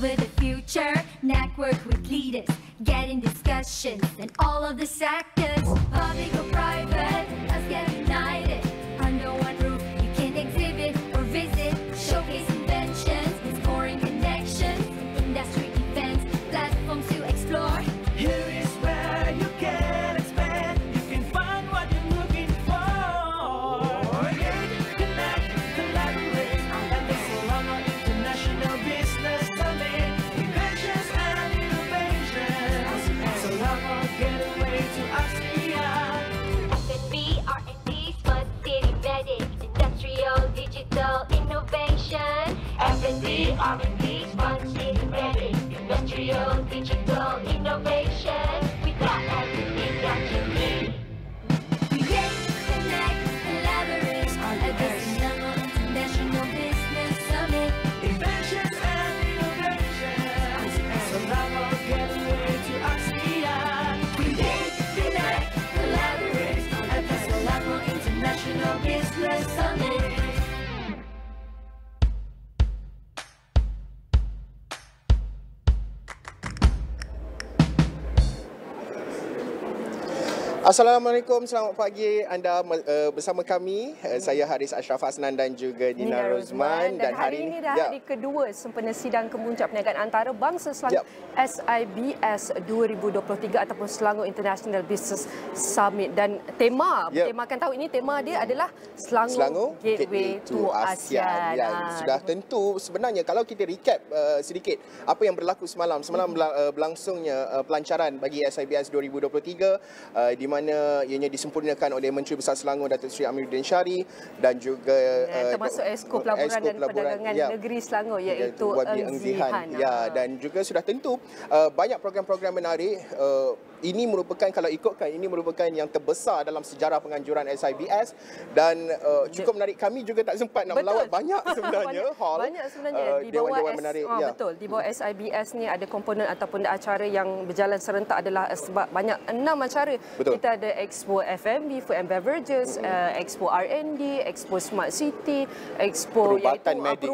over the future. Network with leaders, get in discussions and all of the sectors, public or private, let's get united under one roof. You can exhibit or visit, showcase inventions, scoring connections, industry events, platforms to explore. Here is where you can expand. You can find what you're looking for. Connect, collaborate, and the Selangor International Business Summit. Inventions and innovations. Selangor Gateway to ASEAN. F&B, R&D, smart city embedded, industrial, digital innovation. F&B, R&D, smart city embedded, industrial, digital innovation. We got everything that you need. Create, connect, collaborate at the Selangor International Business Summit. Inventions and innovations. Selangor Gateway to ASEAN. Create, connect, collaborate at the Selangor International Business Summit. Assalamualaikum, selamat pagi. Anda bersama kami, saya Harits, Asyraf, Hasnan dan juga Dina Rozman. Dan hari ini dah hari kedua sempena sidang kemuncak perniagaan antarabangsa Selangor SIBS 2023 ataupun Selangor International Business Summit. Dan tema bertemakan tahun ini, tema dia adalah Selangor Gateway to ASEAN. Sudah tentu sebenarnya kalau kita recap sedikit apa yang berlaku semalam. Semalam berlangsungnya pelancaran bagi SIBS 2023 di mana ianya disempurnakan oleh Menteri Besar Selangor Datuk Seri Amiruddin Syari dan juga termasuk Esko Pelaburan dan Perdagangan Negeri Selangor iaitu Eng Zihan. Dan juga sudah tentu banyak program-program menarik. Ini merupakan, kalau ikutkan, ini merupakan yang terbesar dalam sejarah penganjuran SIBS dan cukup menarik. Kami juga tak sempat nak melawat banyak sebenarnya. Banyak sebenarnya di bawah betul, di bawah SIBS ni ada komponen ataupun acara yang berjalan serentak adalah sebab banyak 6 acara. Betul. Kita ada Expo F&B, Food and Beverages, Expo R&D, Expo Smart City, Expo Perubatan medik,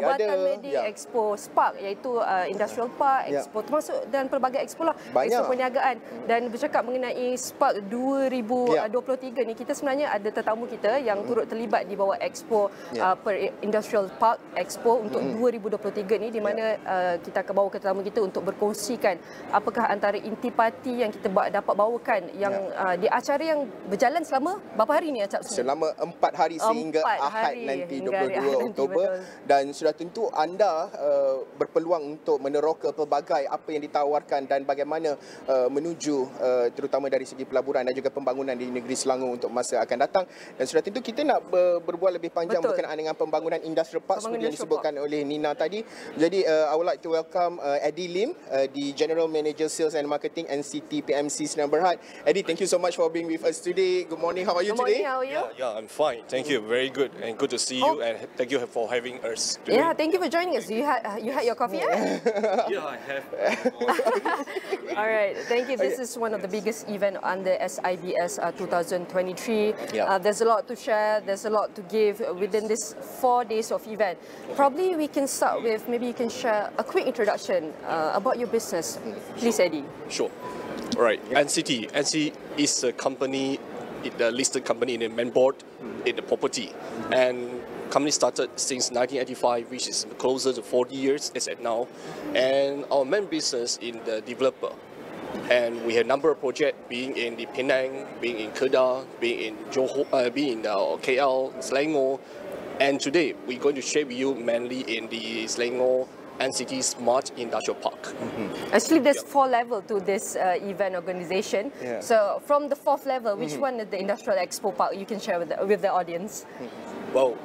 Expo Spark iaitu Industrial Park, Expo termasuk dan pelbagai expo lah. Expo perniagaan. Dan bercakap mengenai Spark 2023 ni, kita sebenarnya ada tetamu kita yang turut terlibat di bawah Expo Industrial Park Expo untuk 2023 ni, di mana kita akan bawa tetamu kita untuk berkongsikan apakah antara intipati yang kita dapat bawakan yang di acara yang berjalan selama berapa hari ni Acap? Selama 4 hari sehingga Ahad nanti 22 Oktober. Dan sudah tentu anda berpeluang untuk meneroka pelbagai apa yang ditawarkan dan bagaimana menuju terutama dari segi pelaburan dan juga pembangunan di negeri Selangor untuk masa akan datang. Dan sudah tentu kita nak berbual lebih panjang berkenaan dengan pembangunan Industrial Park seperti yang disebutkan oleh Nina tadi. Jadi I would like to welcome Eddie Lim, the General Manager Sales and Marketing NCT PMC Sdn Bhd. Eddie, thank you so much for being with us today. Good morning. How are you today? How are you? Yeah, I'm fine. Thank you. Very good and good to see you, and thank you for having us today. Yeah, thank you for joining us. You had your coffee, Yeah, I have. All right, thank you. This is one of the biggest event under SIBS 2023. There's a lot to share. There's a lot to give within this 4 days of event. Probably we can start with, maybe you can share a quick introduction about your business. Please, Eddie. Sure. All right. NCT is a company, the listed company in the main board in the property, and company started since 1985, which is closer to 40 years as at now, and our main business in the developer. And we have a number of projects being in the Penang, being in Kedah, being in Johor, being in KL, Selangor, and today we're going to share with you mainly in the Selangor NCT Smart Industrial Park. Actually, there's 4 levels to this event organization. So from the 4th level, which one is the Industrial Expo Park you can share with the audience? Well,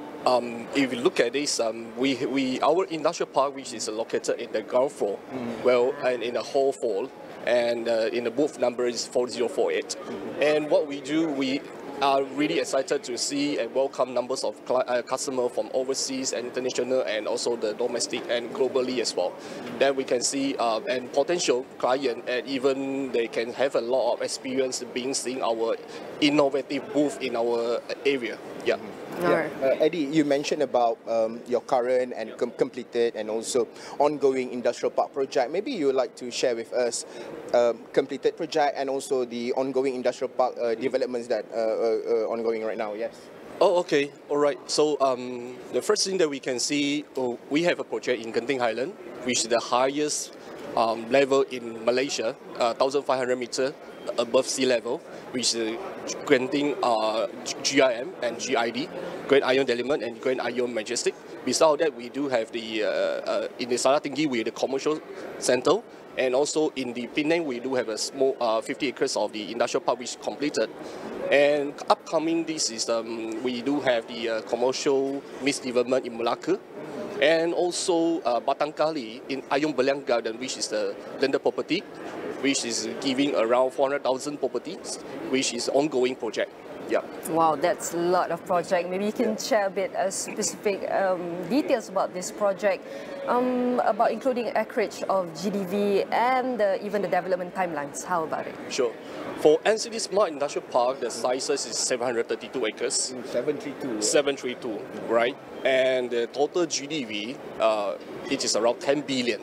if you look at this, our industrial park, which is located in the ground floor, well, and in the whole floor, and in the booth number is 4048. And what we do, we are really excited to see and welcome numbers of customers from overseas and international, and also the domestic and globally as well. Then we can see and potential client, and even they can have a lot of experience being seeing our innovative booth in our area. Yeah. Yeah. Eddie, you mentioned about your current and completed and also ongoing industrial park project. Maybe you would like to share with us completed project and also the ongoing industrial park developments that are ongoing right now. Yes. Oh, okay. All right. So the first thing that we can see, we have a project in Genting Highland, which is the highest level in Malaysia, 1,500 meters above sea level, which is Genting GIM and GID, Grand Ion Element and Grand Ion Majestic. Besides that, we do have the in the Salatinggi, we have the commercial center, and also in the Penang, we do have a small 50 acres of the industrial park which is completed. And upcoming, this is we do have the commercial mixed development in Malacca, and also Batang Kali in Ayong Beliang Garden, which is the landed property, which is giving around 400,000 properties, which is ongoing project. Yeah. Wow, that's a lot of project. Maybe you can share a bit specific details about this project, about including acreage of GDV and even the development timelines. How about it? Sure. For NCD Smart Industrial Park, the sizes is 732 acres. 732. 732, right? And the total GDV, it is around 10 billion.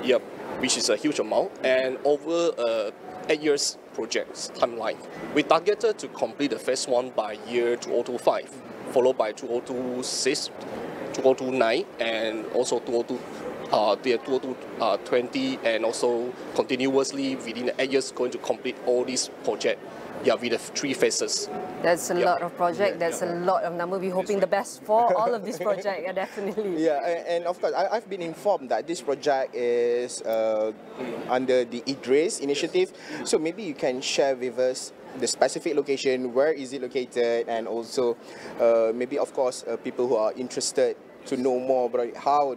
Yep, which is a huge amount. And over 8 years projects timeline. We targeted to complete the phase 1 by year 2025, followed by 2026, 2029, and also 2020, and also continuously within the 8 years going to complete all these projects. Yeah, with the 3 phases. That's a lot of project. That's a lot of number. We're hoping the best for all of this project. Yeah, definitely. Yeah, and of course, I've been informed that this project is under the Idris initiative. So maybe you can share with us the specific location, where is it located, and also maybe, of course, people who are interested to know more about how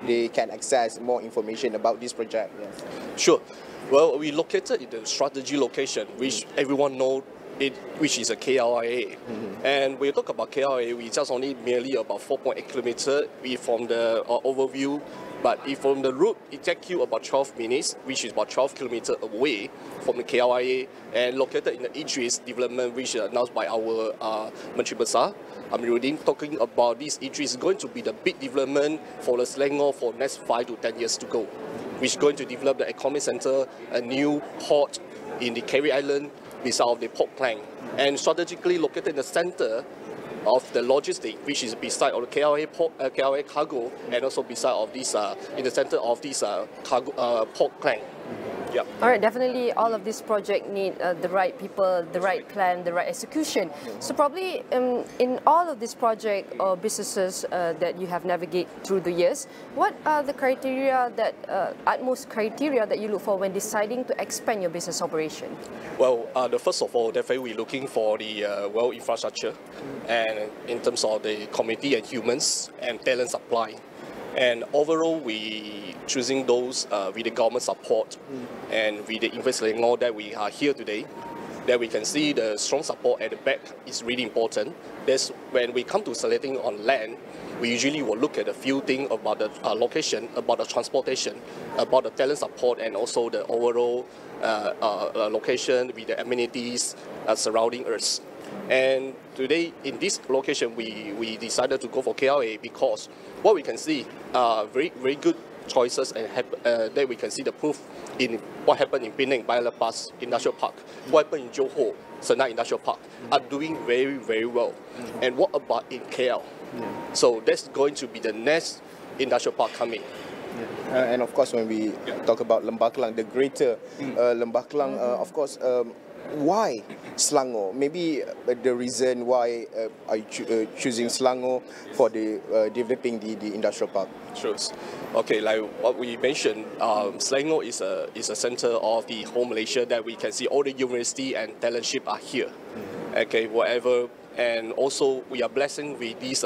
they can access more information about this project. Yes. Sure. Well, we located in the strategy location, which everyone knows it, which is a KLIA. And when you talk about KLIA, we just only merely about 4.8 kilometers from the overview. But if from the route, it takes you about 12 minutes, which is about 12 kilometers away from the KLIA, and located in the Idris development, which is announced by our Menteri Besar. Amiruddin, talking about this Idris is going to be the big development for the Selangor for next 5 to 10 years to go, which is going to develop the economic center, a new port in the Carry Island beside of the port plant, and strategically located in the center of the logistic, which is beside of the KLIA port, KLIA cargo, and also beside of this in the center of this cargo port plant. Yeah. All right, definitely all of this project need the right people, the right plan, the right execution. So probably in all of this project or businesses that you have navigated through the years, what are the criteria that, utmost criteria that you look for when deciding to expand your business operation? Well, the first of all, definitely we're looking for the well infrastructure, and in terms of the community and humans and talent supply. And overall, we choosing those with the government support and with the investment and all that we are here today, that we can see the strong support at the back is really important. That's when we come to selecting on land, we usually will look at a few things about the location, about the transportation, about the talent support, and also the overall location with the amenities surrounding us. And today, in this location, we decided to go for KLA because what we can see very, very good choices, and that we can see the proof in what happened in Penang, Bayalapas Industrial Park, what happened in Johor, Senai Industrial Park, are doing very, very well. And what about in KL? So that's going to be the next industrial park coming. And of course, when we talk about Lembah Kelang, the greater Lembah Kelang, of course, why Selangor? Maybe the reason why are you choosing Selangor for the developing the industrial park? Sure. Okay, like what we mentioned, Selangor is a center of the whole Malaysia that we can see all the university and talentship are here. Okay, whatever, and also we are blessing with this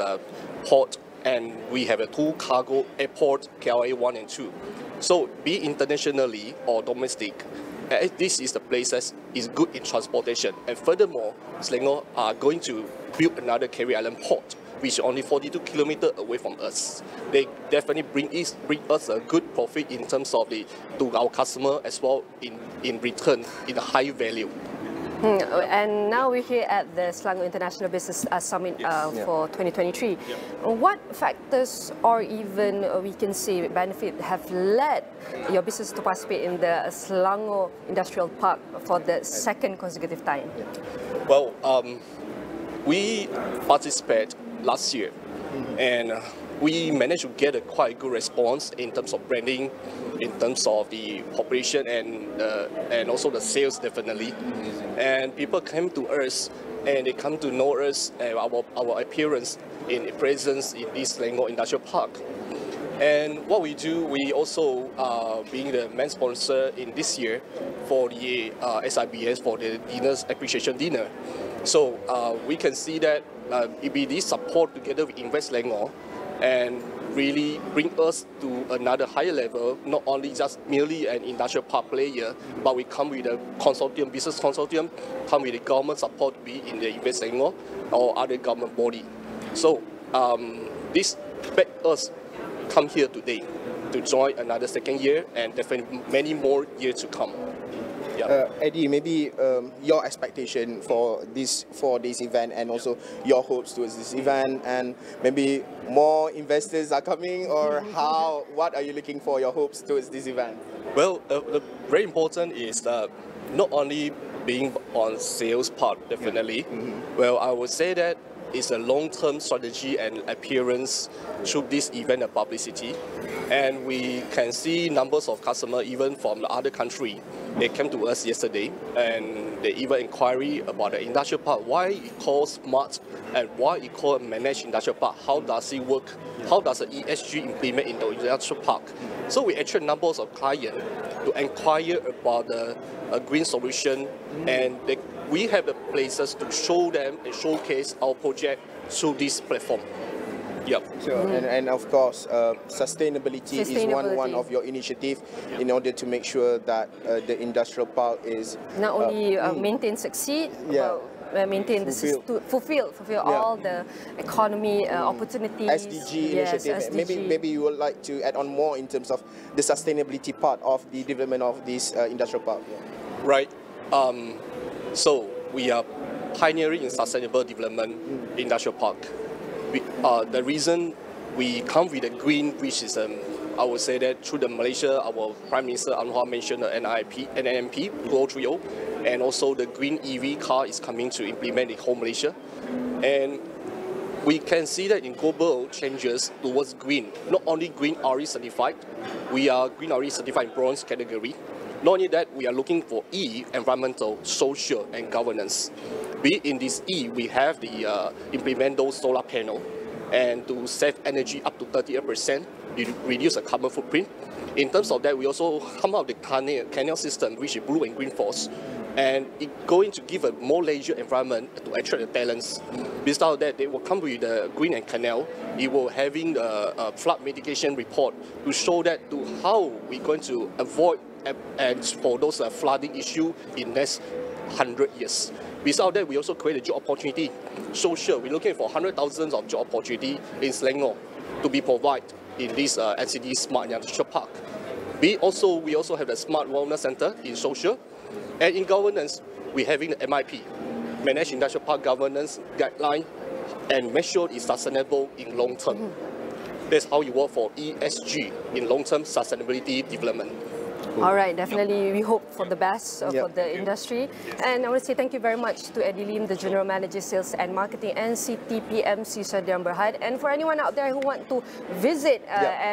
port, and we have a 2 cargo airport, KLA 1 and 2. So be internationally or domestic, this is the place that is good in transportation. And furthermore, Selangor are going to build another Carry Island port, which is only 42 kilometers away from us. They definitely bring us a good profit in terms of to our customer as well in return in a high value. And now we're here at the Selangor International Business Summit for 2023. Yeah. What factors or even we can say benefit have led your business to participate in the Selangor Industrial Park for the second consecutive time? Well, we participated last year, and we managed to get a quite good response in terms of branding, in terms of the population and also the sales definitely. And people came to us and they come to know us and our appearance in presence in this Selangor Industrial Park. And what we do, we also being the main sponsor in this year for the SIBS for the dinner's appreciation dinner. So we can see that it be this support together with Invest Selangor and really bring us to another higher level, not only just merely an industrial park player, but we come with a consortium, business consortium, come with the government support, be in the Invest Selangor or other government body. So this made us come here today to join another second year and definitely many more years to come. Yeah. Eddie, maybe your expectation for this event and also your hopes towards this event, and maybe more investors are coming, or what are you looking for your hopes towards this event? Well, the very important is not only being on sales part definitely. Well, I would say that it's a long-term strategy and appearance through this event and publicity, and we can see numbers of customers even from the other country. They came to us yesterday and they even inquiry about the industrial park, why it called smart and why it called managed industrial park, how does it work, how does the ESG implement in the industrial park. So we attract numbers of clients to inquire about the green solution, and we have the places to show them and showcase our project through this platform. Yep. Sure. And of course, sustainability is one of your initiatives in order to make sure that the industrial park is not only maintain, succeed, maintain fulfill all the economy opportunities. SDG initiative. SDG. Maybe you would like to add on more in terms of the sustainability part of the development of this industrial park. Right. So we are pioneering in sustainable development industrial park. The reason we come with the green, which is I would say that through the Malaysia, our Prime Minister Anwar mentioned the NIMP, Grow Trio, and also the green EV car is coming to implement in whole Malaysia. And we can see that in global changes towards green, not only green RE certified, we are green RE certified in bronze category. Not only that, we are looking for E, environmental, social, and governance. Be in this E, we have the implement those solar panel and to save energy up to 38%, reduce the carbon footprint. In terms of that, we also come out with the canal system, which is blue and green force, and it's going to give a more leisure environment to attract the talents. Besides that, they will come with the green and canal. It will having a flood mitigation report to show that to how we're going to avoid and for those flooding issue in next 100 years. Besides that, we also create a job opportunity. Social, we're looking for 100,000 of job opportunity in Selangor to be provided in this NCD Smart Industrial Park. We also have the Smart Wellness Center in social, and in governance, we're having the MIP, Managed Industrial Park Governance Guideline, and make sure it's sustainable in long term. That's how you work for ESG in long-term sustainability development. All right, definitely we hope for the best for the industry. And I want to say thank you very much to Eddie Lim, the General Manager Sales and Marketing NCT PMC Sdn Bhd. And for anyone out there who want to visit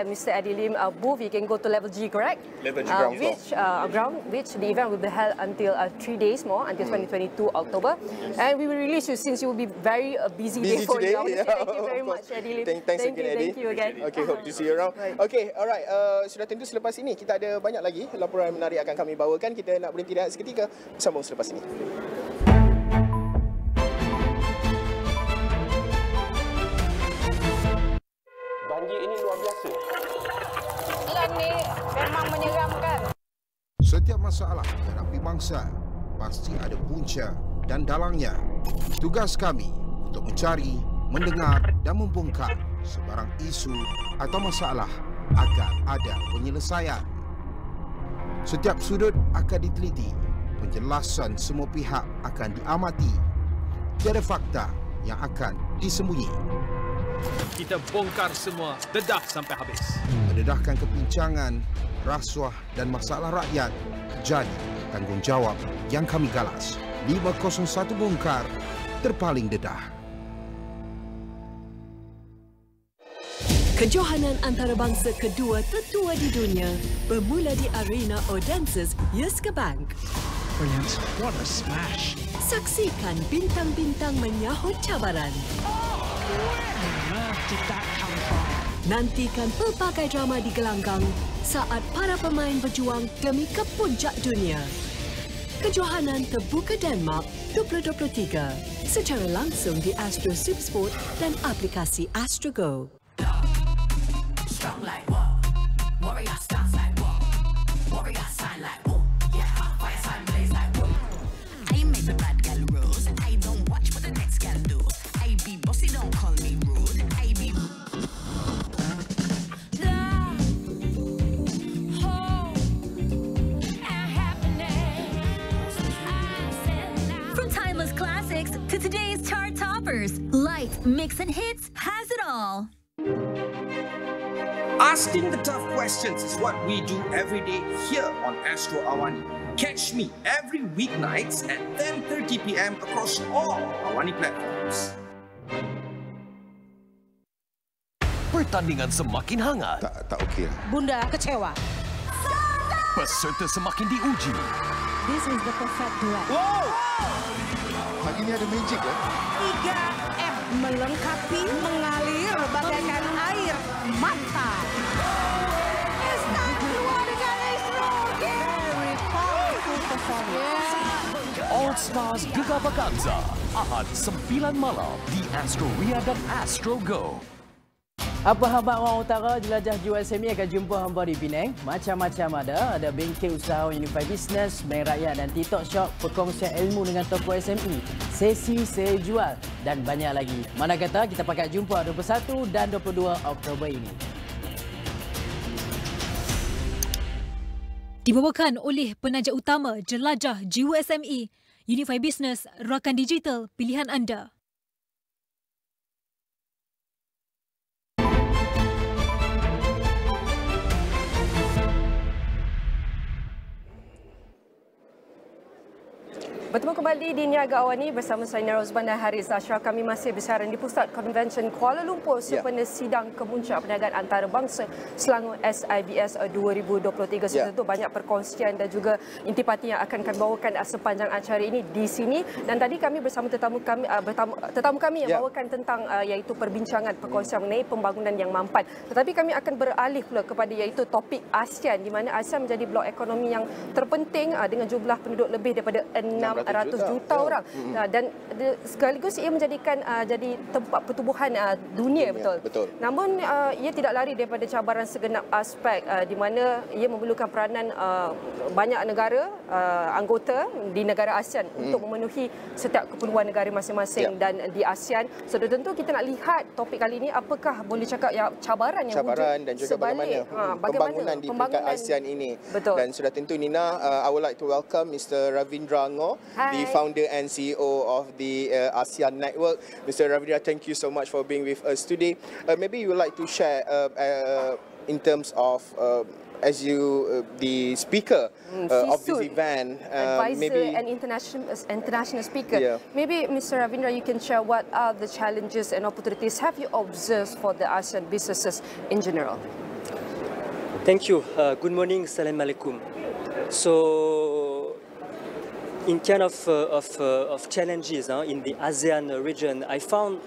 Mr. Eddie Lim booth, you can go to level G, correct? Level G ground which the event will be held until 3 days more, until 2022 October. And we will release you since you will be very busy day for you. Thank you very much, Eddie Lim. Thanks again, Eddie. Thank you again. Okay, hope to see you around. Okay, alright. Sudah tentu selepas ini kita ada banyak lagi laporan menarik akan kami bawakan. Kita nak berhenti rehat seketika, bersambung selepas ini. Banjir ini luar biasa. Lan ni memang menyeramkan. Setiap masa masalah dihadapi bangsa pasti ada punca dan dalangnya. Tugas kami untuk mencari, mendengar dan membongkar sebarang isu atau masalah agar ada penyelesaian. Setiap sudut akan diteliti, penjelasan semua pihak akan diamati. Tiada fakta yang akan disembunyi. Kita bongkar semua, dedah sampai habis. Mendedahkan kepincangan, rasuah dan masalah rakyat jadi tanggungjawab yang kami galas. 501 bongkar, terpaling dedah. Kejohanan antarabangsa kedua tertua di dunia bermula di arena Odenses, Yeska Bank. Brilliant. What a smash. Saksikan bintang-bintang menyahut cabaran. Where on earth did that come from? Nantikan pelbagai drama di gelanggang saat para pemain berjuang demi ke puncak dunia. Kejohanan terbuka Denmark 2023 secara langsung di Astro Supersport dan aplikasi Astro Go. Strong like what? Warrior stance like what? Warrior sign like what? Yeah, fire sign blaze like what? I make the bad gal rose. I don't watch what the next gal do. I be bossy, don't call me rude. I be From timeless classics to today's chart toppers, Light Mix and Hits has it all. Asking the tough questions is what we do every day here on Astro AWANI. Catch me every weeknights at 10:30 PM across all AWANI platforms. Pertandingan semakin hangat. Tak okey. Bunda kecewa. Peserta semakin diuji. This is the perfect duet. Wow! Pagi ni ada magic ya? 3M melengkapi, mengalir bagaikan air mata. Hasnan keluar dengan Astro. Very powerful performance. All Stars Gegar Vaganza. Ahad 9 malam di Astro Ria dan Astro Go. Apa khabar orang utara? Jelajah USME akan jumpa hamba di Penang. Macam-macam ada. Ada bengkel usaha Unified Business, Bank Rakyat dan TikTok Shop, perkongsian ilmu dengan tokoh SME, sesi saya jual dan banyak lagi. Mana kata kita pakat jumpa 21 dan 22 Oktober ini. Dibawakan oleh penaja utama Jelajah USME, Unified Business, rakan digital pilihan anda. Bertemu kembali di Niaga AWANI bersama saya Rozman dan Harits. Asyraf, kami masih bersiaran di Pusat Konvensyen Kuala Lumpur sempena sidang kemuncak perniagaan antarabangsa Selangor SIBS 2023. Tentu banyak perkongsian dan juga intipati yang akan kami bawakan sepanjang acara ini di sini. Dan tadi kami bersama tetamu kami yang bawakan tentang iaitu perbincangan perkongsian mengenai pembangunan yang mampan. Tetapi kami akan beralih pula kepada iaitu topik ASEAN, di mana ASEAN menjadi blok ekonomi yang terpenting dengan jumlah penduduk lebih daripada 600 juta orang. Dan sekaligus ia menjadikan jadi tempat pertubuhan dunia, betul. Namun ia tidak lari daripada cabaran segenap aspek, di mana ia memerlukan peranan banyak negara anggota di negara ASEAN untuk memenuhi setiap keperluan negara masing-masing dan di ASEAN. So tentu kita nak lihat topik kali ini, apakah boleh cakap cabaran yang wujud dan juga bagaimana pembangunan di peringkat ASEAN ini. Betul. Dan sudah tentu Nina, I would like to welcome Mr. Ravindra Ngor, the founder and CEO of the ASEAN Network. Mr. Ravindra, thank you so much for being with us today. Maybe you would like to share in terms of as you the speaker of this event, advisor maybe and international speaker. Maybe Mr. Ravindra, you can share what are the challenges and opportunities have you observed for the ASEAN businesses in general? Thank you. Good morning. Assalamu alaikum. So, in kind of challenges in the ASEAN region, I found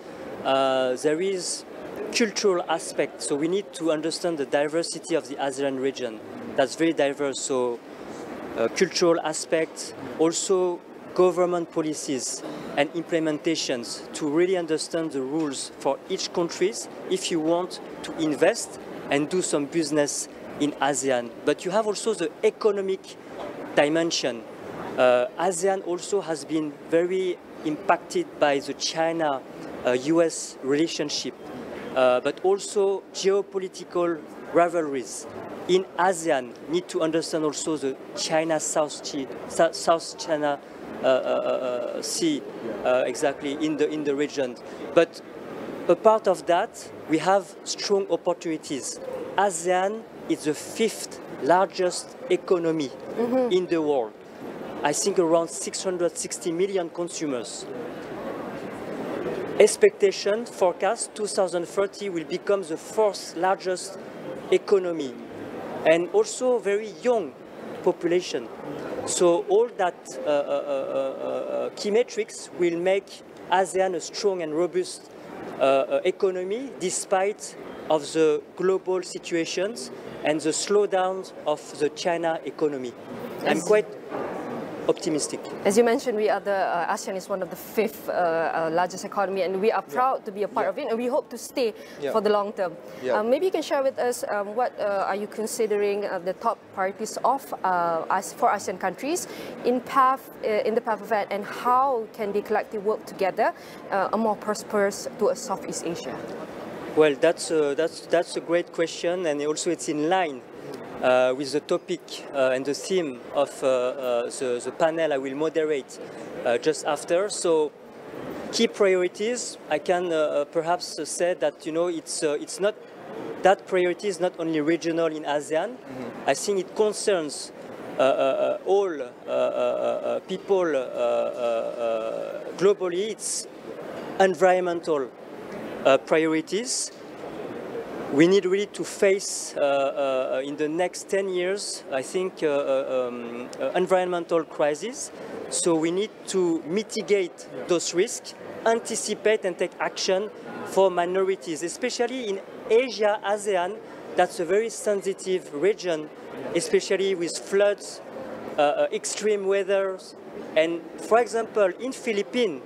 there is cultural aspect. So we need to understand the diversity of the ASEAN region. That's very diverse. So cultural aspects, also government policies and implementations to really understand the rules for each countries if you want to invest and do some business in ASEAN. But you have also the economic dimension. ASEAN also has been very impacted by the China-US relationship, but also geopolitical rivalries. In ASEAN, need to understand also the China-South China Sea, exactly in the region. But apart of that, we have strong opportunities. ASEAN is the 5th largest economy in the world. I think around 660 million consumers. Expectation forecast 2030 will become the 4th largest economy, and also very young population. So all that key metrics will make ASEAN a strong and robust economy despite of the global situations and the slowdown of the China economy. I'm quite optimistic. As you mentioned, we are ASEAN is one of the 5th largest economy, and we are proud to be a part of it, and we hope to stay for the long term. Maybe you can share with us what are you considering the top priorities of for ASEAN countries in the path of that, and how can they collectively work together a more prosperous to a Southeast Asia? Well, that's a great question, and also it's in line with the topic and the theme of the panel I will moderate just after. So, key priorities, I can perhaps say that it's not that priority is not only regional in ASEAN. I think it concerns all people globally. It's environmental priorities. We need really to face in the next 10 years, I think, environmental crisis. So we need to mitigate those risks, anticipate and take action for minorities, especially in Asia, ASEAN. That's a very sensitive region, especially with floods, extreme weather. And for example, in Philippines,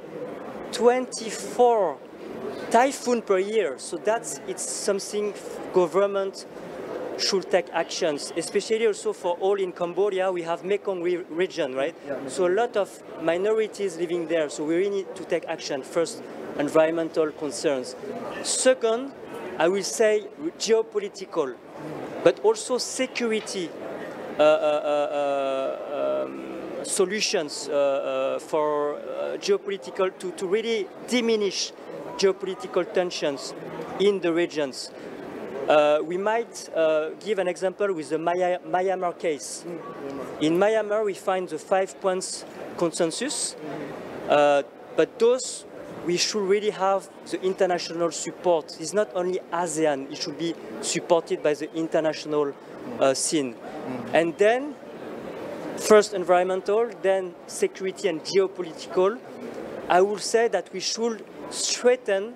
24 typhoon per year, so it's something government should take actions, especially also for all in Cambodia. We have Mekong region, right? So a lot of minorities living there, so we really need to take action. First, environmental concerns. Second, I will say geopolitical, but also security solutions for geopolitical to really diminish geopolitical tensions in the regions. We might give an example with the Myanmar case. In Myanmar, we find the 5 points consensus, but those we should really have the international support. It's not only ASEAN, it should be supported by the international scene. And then, first environmental, then security and geopolitical. I would say that we should strengthen,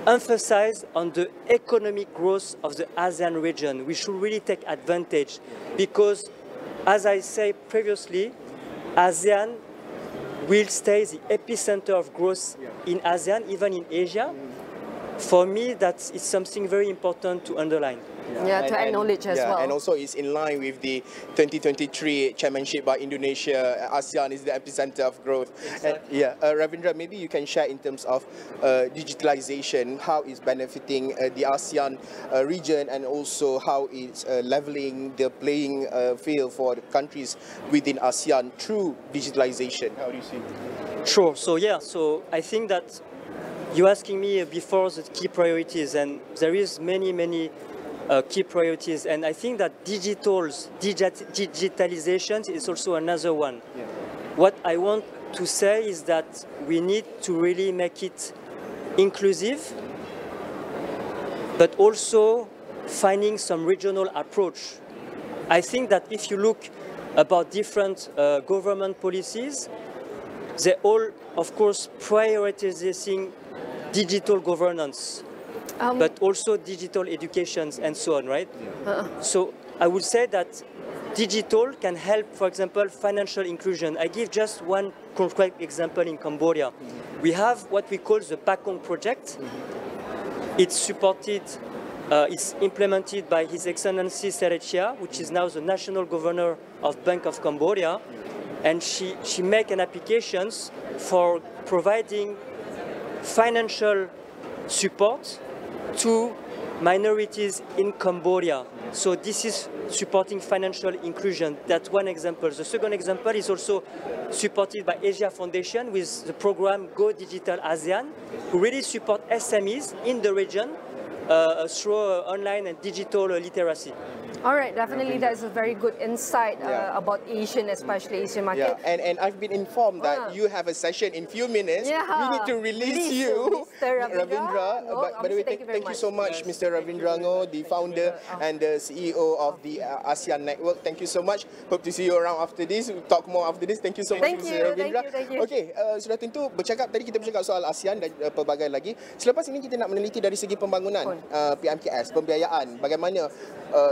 emphasize on the economic growth of the ASEAN region. We should really take advantage because, as I said previously, ASEAN will stay the epicenter of growth in ASEAN, even in Asia. For me, it's something very important to underline. Yeah, to acknowledge as well. And also it's in line with the 2023 chairmanship by Indonesia. ASEAN is the epicenter of growth. Exactly. And, Ravindra, maybe you can share in terms of digitalization, how it's benefiting the ASEAN region, and also how it's leveling the playing field for the countries within ASEAN through digitalization. How do you see it? Sure. So so I think that you're asking me before the key priorities, and there is many key priorities, and I think that digitalization is also another one. Yeah. What I want to say is that we need to really make it inclusive, but also finding some regional approach. I think that if you look about different government policies, they all, of course, prioritizing digital governance, but also digital education and so on, right? So I would say that digital can help, for example, financial inclusion. I give just one concrete example in Cambodia. We have what we call the Pakong project. It's supported It's implemented by His Excellency Serechia, which is now the National Governor of Bank of Cambodia, and she make an applications for providing financial support to minorities in Cambodia. So this is supporting financial inclusion. That's one example. The second example is also supported by Asia Foundation with the program Go Digital ASEAN, who really support SMEs in the region through online and digital literacy. All right, definitely that's a very good insight about Asian, especially Asian market. Yeah, and I've been informed that you have a session in few minutes. Yeah. We need to release you, Mr. Ravindra. By the way, thank you so much, Mr. Ravindra Ngo, the founder and the CEO of the ASEAN Network. Thank you so much. Hope to see you around after this. We'll talk more after this. Thank you so much, Mr. Ravindra. Thank you. Okey, sudah tentu tadi kita bercakap soal ASEAN dan pelbagai lagi. Selepas ini kita nak meneliti dari segi pembangunan PMKS, pembiayaan, bagaimana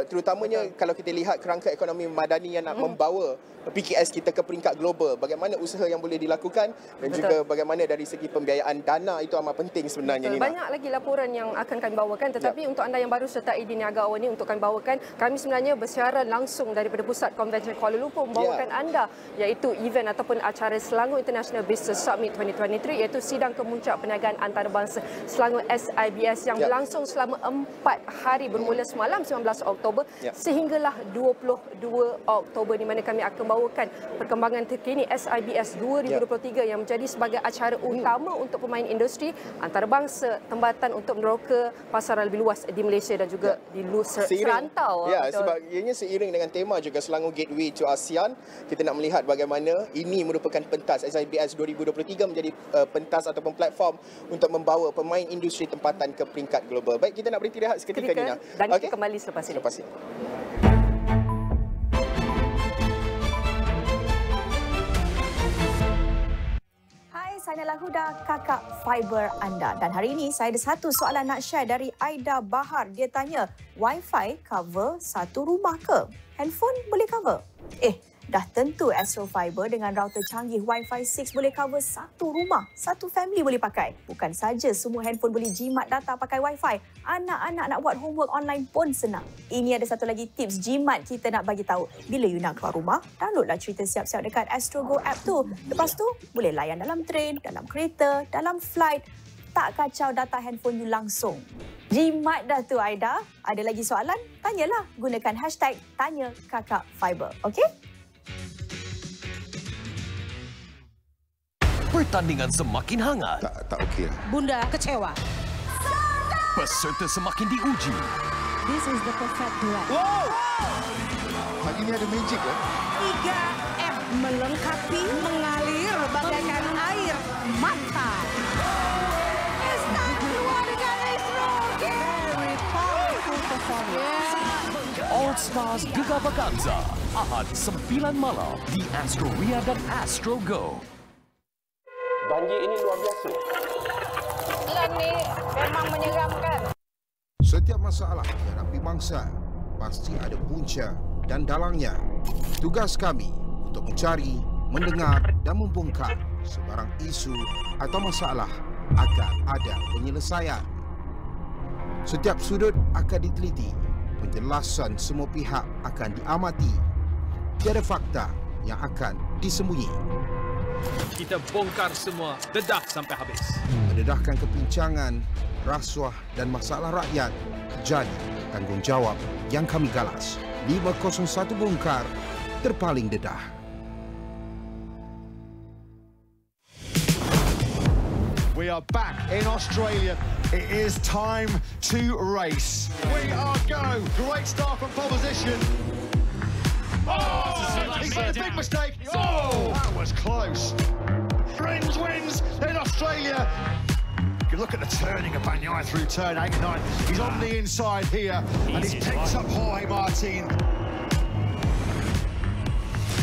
terutamanya kalau kita lihat kerangka ekonomi madani yang nak membawa PKS kita ke peringkat global, bagaimana usaha yang boleh dilakukan dan juga bagaimana dari segi pembiayaan dana itu amat penting sebenarnya. Nina. Banyak lagi laporan yang akan kami bawakan, tetapi untuk anda yang baru sertai di Niaga AWANI untuk kami bawakan, kami sebenarnya bersiaran langsung daripada Pusat Konvensyen Kuala Lumpur membawakan anda iaitu event ataupun acara Selangor International Business Summit 2023, iaitu sidang kemuncak perniagaan antarabangsa Selangor SIBS yang berlangsung selama 4 hari bermula semalam 19 Oktober sehinggalah 22 Oktober, di mana kami akan bawakan perkembangan terkini SIBS 2023 yang menjadi sebagai acara utama untuk pemain industri antarabangsa tempatan untuk meneroka pasaran lebih luas di Malaysia dan juga di serantau. Ya, sebab ianya seiring dengan tema juga Selangor Gateway to ASEAN, kita nak melihat bagaimana ini merupakan pentas SIBS 2023 menjadi pentas ataupun platform untuk membawa pemain industri tempatan ke peringkat global. Baik, kita nak berhenti rehat seketika, Nina. Dan kita kembali selepas ini. Saya Nala Huda, kakak fiber anda. Dan hari ini saya ada satu soalan nak share dari Aida Bahar. Dia tanya, Wi-Fi cover satu rumah ke? Handphone boleh cover? Dah tentu Astro Fiber dengan router canggih Wi-Fi 6 boleh cover satu rumah, satu family boleh pakai. Bukan saja semua handphone boleh jimat data pakai Wi-Fi. Anak-anak nak buat homework online pun senang. Ini ada satu lagi tips jimat kita nak bagi tahu. Bila you nak keluar rumah, downloadlah cerita siap-siap dekat Astro Go app tu. Lepas tu, boleh layan dalam train, dalam kereta, dalam flight. Tak kacau data handphone you langsung. Jimat dah tu Aida. Ada lagi soalan? Tanyalah. Gunakan hashtag Tanya Kakak Fiber. Okey? Pertandingan semakin hangat. Tak okey. Bunda kecewa. Peserta semakin diuji. This is the perfect duet. Wow! Hari ini ada magic ya? 3M melengkapi mengalir bagaikan air mata. Pesta keluar dengan Astro. Very powerful performance. All Stars Gegar Vaganza. Ahad 9 malam di Astro Ria dan Astro Go. Banjir ini luar biasa. Bulan ni memang menyeramkan. Setiap masalah dihadapi bangsa pasti ada punca dan dalangnya. Tugas kami untuk mencari, mendengar dan membongkar sebarang isu atau masalah agar ada penyelesaian. Setiap sudut akan diteliti, penjelasan semua pihak akan diamati. Tiada fakta yang akan disembunyi. Kita bongkar semua dedah sampai habis. Mendedahkan kepincangan, rasuah dan masalah rakyat jadi tanggungjawab yang kami galas. 501 bongkar, terpaling dedah. We are back in Australia. It is time to race. We are go. Great start from pole position. He's made a big mistake. That was close. Rins wins in Australia. You look at the turning of Banyai through turn 8 and 9. He's on the inside here and he's picked up Jorge Martin.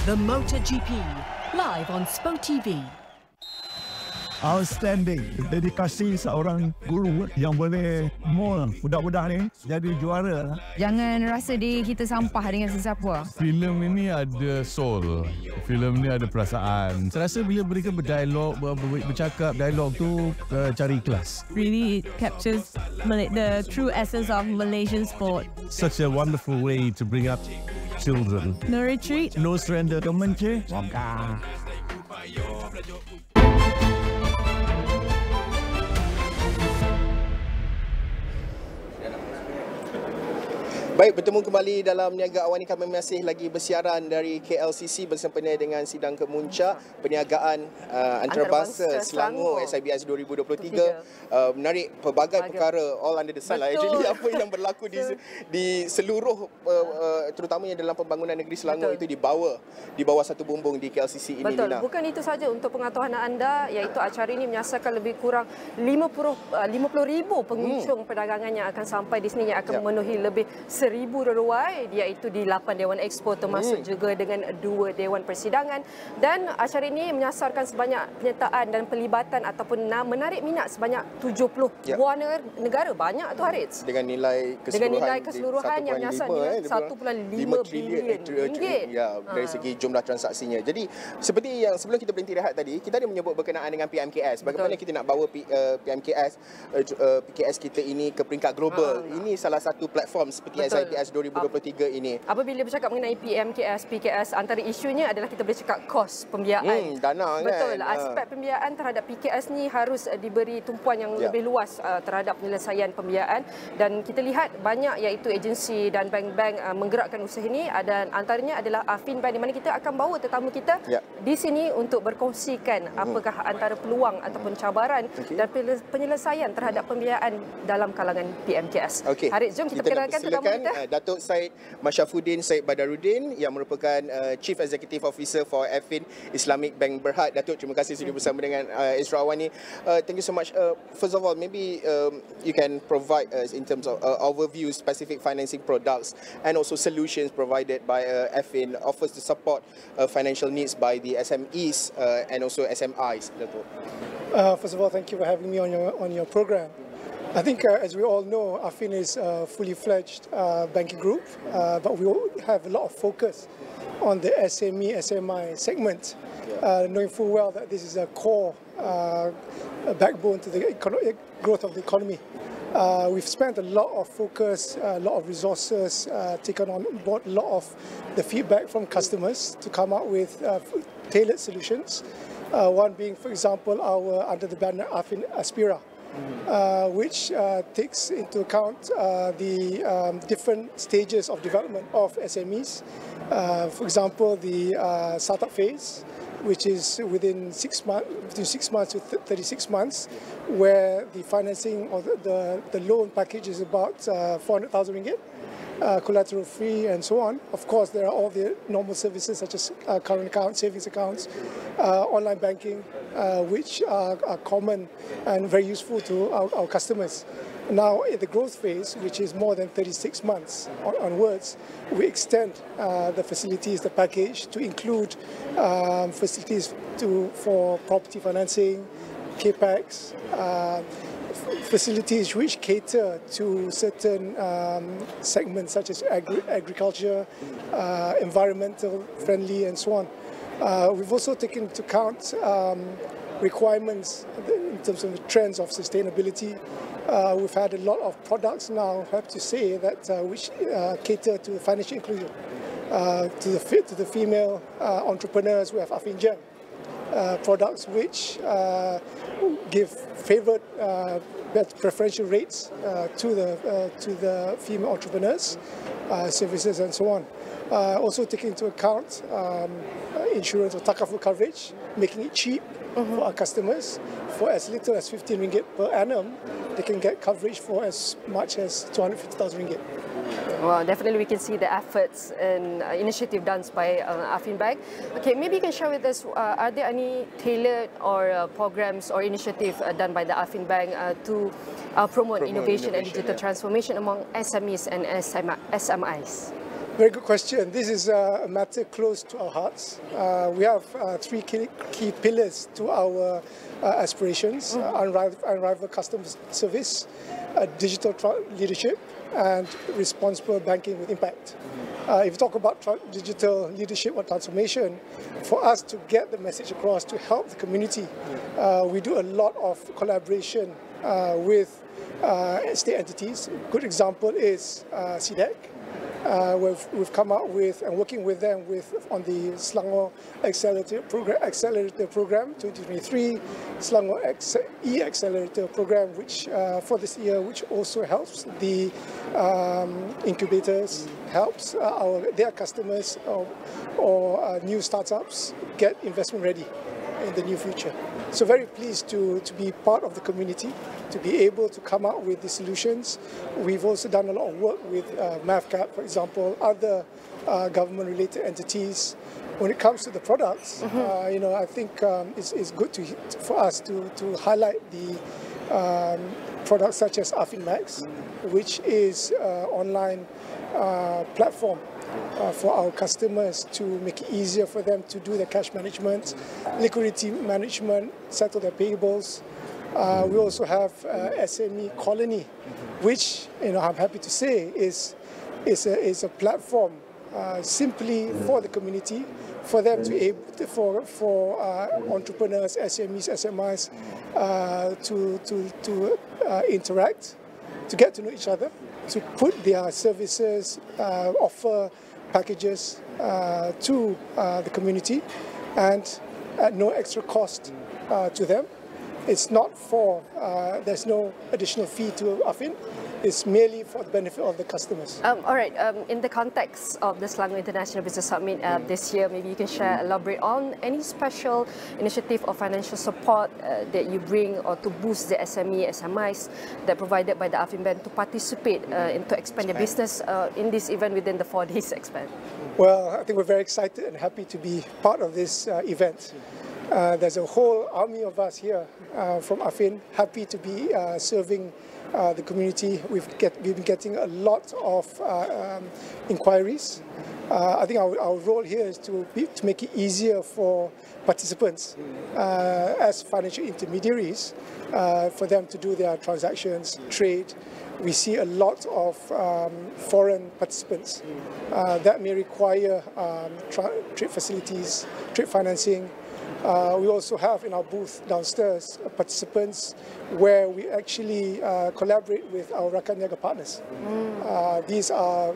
The MotoGP, live on SPO TV. outstanding. Dedikasi seorang guru yang boleh mold budak-budak ni jadi juara. Jangan rasa diri kita sampah dengan sesiapa. Filem ini ada soul. Filem ini ada perasaan. Saya rasa bila mereka berdialog, bercakap, dialog tu cari ikhlas. Really captures the true essence of Malaysian sport. Such a wonderful way to bring up children. No retreat, no surrender. Kemence. Baik, bertemu kembali dalam Niaga Awani. Kami masih lagi bersiaran dari KLCC bersempena dengan sidang kemuncak perniagaan antarabangsa Selangor SIBS 2023. Menarik pelbagai perkara all under the sun lah. Actually apa yang berlaku di seluruh terutamanya dalam pembangunan negeri Selangor itu di bawah satu bumbung di KLCC ini. Betul. Bukan itu saja untuk pengetahuan anda, iaitu acara ini menyasarkan lebih kurang 50,000 pengunjung perdagangan yang akan sampai di sini, yang akan memenuhi lebih 1,000 reruai, iaitu di 8 Dewan Expo, termasuk juga dengan 2 Dewan Persidangan. Dan acara ini menyasarkan sebanyak penyertaan dan pelibatan ataupun menarik minat sebanyak 70 buah negara. Banyak tu, Harits. Dengan nilai keseluruhan yang menyasar 1.5 bilion ringgit. Ya, dari segi jumlah transaksinya. Jadi seperti yang sebelum kita berhenti rehat tadi, kita ada menyebut berkenaan dengan PMKS. Bagaimana kita nak bawa PKS kita ini ke peringkat global. Ini salah satu platform seperti SIBS 2023 ini. Apabila bercakap mengenai PKS, antara isunya adalah kita boleh cakap kos pembiayaan. Dana kan. Betul. Aspek pembiayaan terhadap PKS ni harus diberi tumpuan yang lebih luas terhadap penyelesaian pembiayaan, dan kita lihat banyak iaitu agensi dan bank-bank menggerakkan usaha ini, dan antaranya adalah Afin Bank, di mana kita akan bawa tetamu kita di sini untuk berkongsikan apakah antara peluang ataupun cabaran dan penyelesaian terhadap pembiayaan dalam kalangan PMKS. Harits, jom kita kenalkan tetamu kita. Datuk Syed Masyafuddin Syed Badaruddin yang merupakan Chief Executive Officer for Afin Islamic Bank Berhad. Datuk, terima kasih sudah bersama dengan Astro Awani. Thank you so much. First of all, maybe you can provide us in terms of overview specific financing products and also solutions provided by Afin offers to support financial needs by the SMEs and also SMIs. Datuk. First of all, thank you for having me on your program. I think, as we all know, Afin is a fully fledged banking group, but we have a lot of focus on the SME, SMI segment, knowing full well that this is a core backbone to the growth of the economy. We've spent a lot of focus, a lot of resources, taken on board a lot of the feedback from customers to come up with tailored solutions. One being, for example, under the banner Afin Aspira, which takes into account the different stages of development of SMEs. For example, the startup phase, which is within 6 months, between 6 months to 36 months, where the financing or the loan package is about 400,000 ringgit. Collateral free and so on. Of course, there are all the normal services such as current accounts, savings accounts, online banking, which are common and very useful to our customers. Now, in the growth phase, which is more than 36 months onwards, we extend the facilities, the package, to include facilities for property financing, capex, facilities which cater to certain segments such as agriculture, environmental friendly and so on. We've also taken into account requirements in terms of the trends of sustainability. We've had a lot of products now, I have to say, that which cater to financial inclusion, to the female entrepreneurs. We have Afin Gem products which give favoured preferential rates to the female entrepreneurs, services and so on. Also taking into account insurance or takaful coverage, making it cheap for our customers. For as little as 15 ringgit per annum, they can get coverage for as much as 250,000 ringgit. Well, definitely we can see the efforts and initiative done by Afin Bank. Okay, maybe you can share with us, are there any tailored or programs or initiative done by the Afin Bank to promote innovation and digital transformation among SMEs and SMIs? Very good question. This is a matter close to our hearts. We have three key pillars to our aspirations: unrivaled customer service, digital leadership, and responsible banking with impact. If you talk about digital leadership or transformation, for us to get the message across to help the community, we do a lot of collaboration with state entities. A good example is CDEC. We've come out with and working with them on the Selangor Accelerator Program 2023, Selangor E-Accelerator Program, which for this year, which also helps the incubators, helps their customers or new startups get investment ready in the near future. So very pleased to be part of the community, to be able to come out with the solutions. We've also done a lot of work with MAVCAP, for example, other government-related entities. When it comes to the products, I think it's good for us to highlight the products such as Afin Max, which is online platform for our customers to make it easier for them to do their cash management, liquidity management, settle their payables. We also have SME Colony, which I'm happy to say is a platform simply for the community, for them to be able for entrepreneurs, SMEs, SMIs to interact, to get to know each other, to put their services, offer packages to the community, and at no extra cost to them. It's not for, there's no additional fee to Afin. It's merely for the benefit of the customers. All right, in the context of the Selangor International Business Summit this year, maybe you can elaborate on any special initiative or financial support that you bring or to boost the SME, SMIs that provided by the Afin Bank to participate and to expand their business in this event within the 4 days expand. Well, I think we're very excited and happy to be part of this event. There's a whole army of us here from Afin, happy to be serving the community. We've been getting a lot of inquiries. I think our role here is to make it easier for participants as financial intermediaries for them to do their transactions, trade. We see a lot of foreign participants that may require trade facilities, trade financing. We also have in our booth downstairs participants where we actually collaborate with our Rakan Niaga partners. These are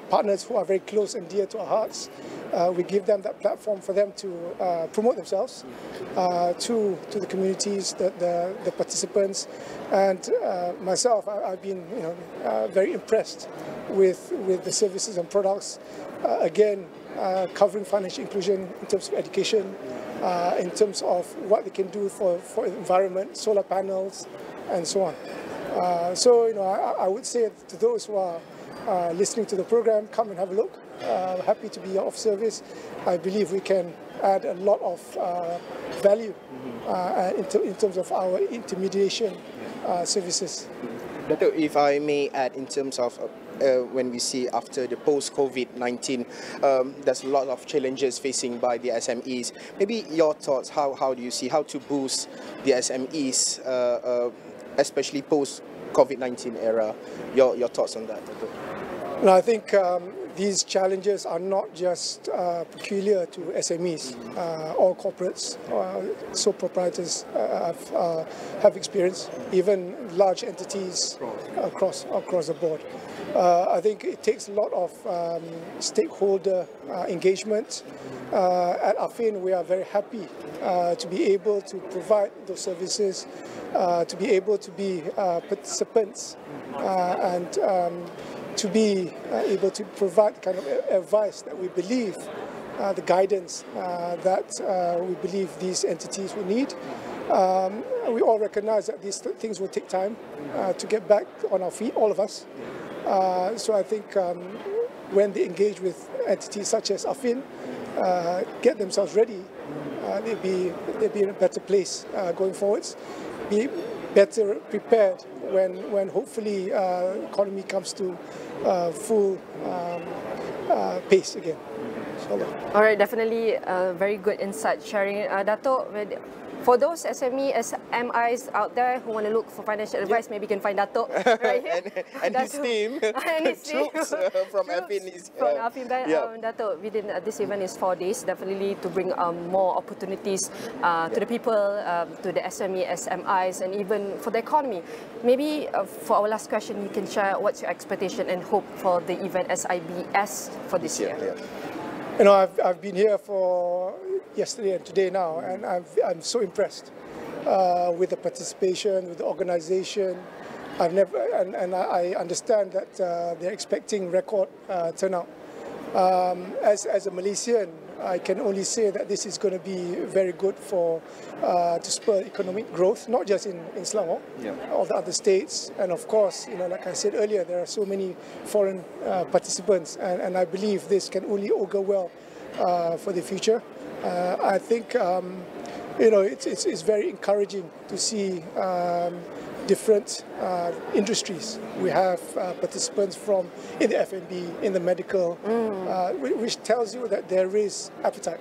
partners who are very close and dear to our hearts. We give them that platform for them to promote themselves to the communities, the participants, and myself. I've been very impressed with the services and products. Again, covering financial inclusion in terms of education, in terms of what they can do for environment, solar panels, and so on. So, I would say to those who are listening to the program, come and have a look. Happy to be of service. I believe we can add a lot of value in terms of our intermediation services. Dato', if I may add, in terms of when we see after the post-COVID-19, there's a lot of challenges facing by the SMEs. Maybe your thoughts, how do you see how to boost the SMEs, especially post-COVID-19 era? Your thoughts on that, Dato'? No, I think these challenges are not just peculiar to SMEs. All corporates, sole proprietors have experienced, even large entities across the board. I think it takes a lot of stakeholder engagement. At Afin, we are very happy to be able to provide those services, to be able to be participants and to be able to provide the kind of advice that we believe, the guidance that we believe these entities will need. We all recognize that these things will take time to get back on our feet, all of us. So I think when they engage with entities such as Afin, get themselves ready, they'll be in a better place going forwards. better prepared when hopefully economy comes to full pace again. All right, definitely very good insight sharing, Dato'. For those SME, SMIs out there who want to look for financial advice, maybe you can find Dato' right here. and his team, and his team. from Afin. From Afin, Dato', within this event is 4 days, definitely to bring more opportunities to the people, to the SME, SMIs, and even for the economy. Maybe for our last question, you can share what's your expectation and hope for the event SIBS for this year. You know, I've been here for yesterday and today now, and I'm so impressed with the participation, with the organisation. I understand that they're expecting record turnout. As a Malaysian, I can only say that this is going to be very good to spur economic growth, not just in Selangor, all the other states, and of course, you know, like I said earlier, there are so many foreign participants, and I believe this can only augur well for the future. I think you know, it's very encouraging to see different industries. We have participants in the F&B, in the medical, which tells you that there is appetite.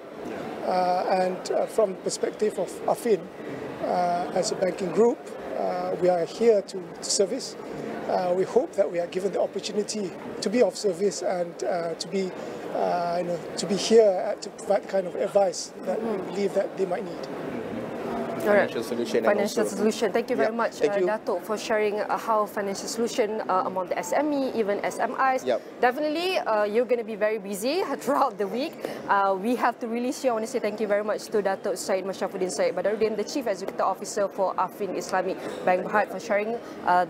And from the perspective of Afin, as a banking group, we are here to service. We hope that we are given the opportunity to be of service and to be here to provide the kind of advice that we believe that they might need. Financial solution. Financial solution. Thank you very much, Dato', for sharing how financial solution among the SME, even SMIs. Definitely, you're going to be very busy throughout the week. We have to release you. I want to say thank you very much to Dato' Syed Masyafuddin Syed Badaruddin, the Chief Executive Officer for Afin Islamic Bank Berhad, for sharing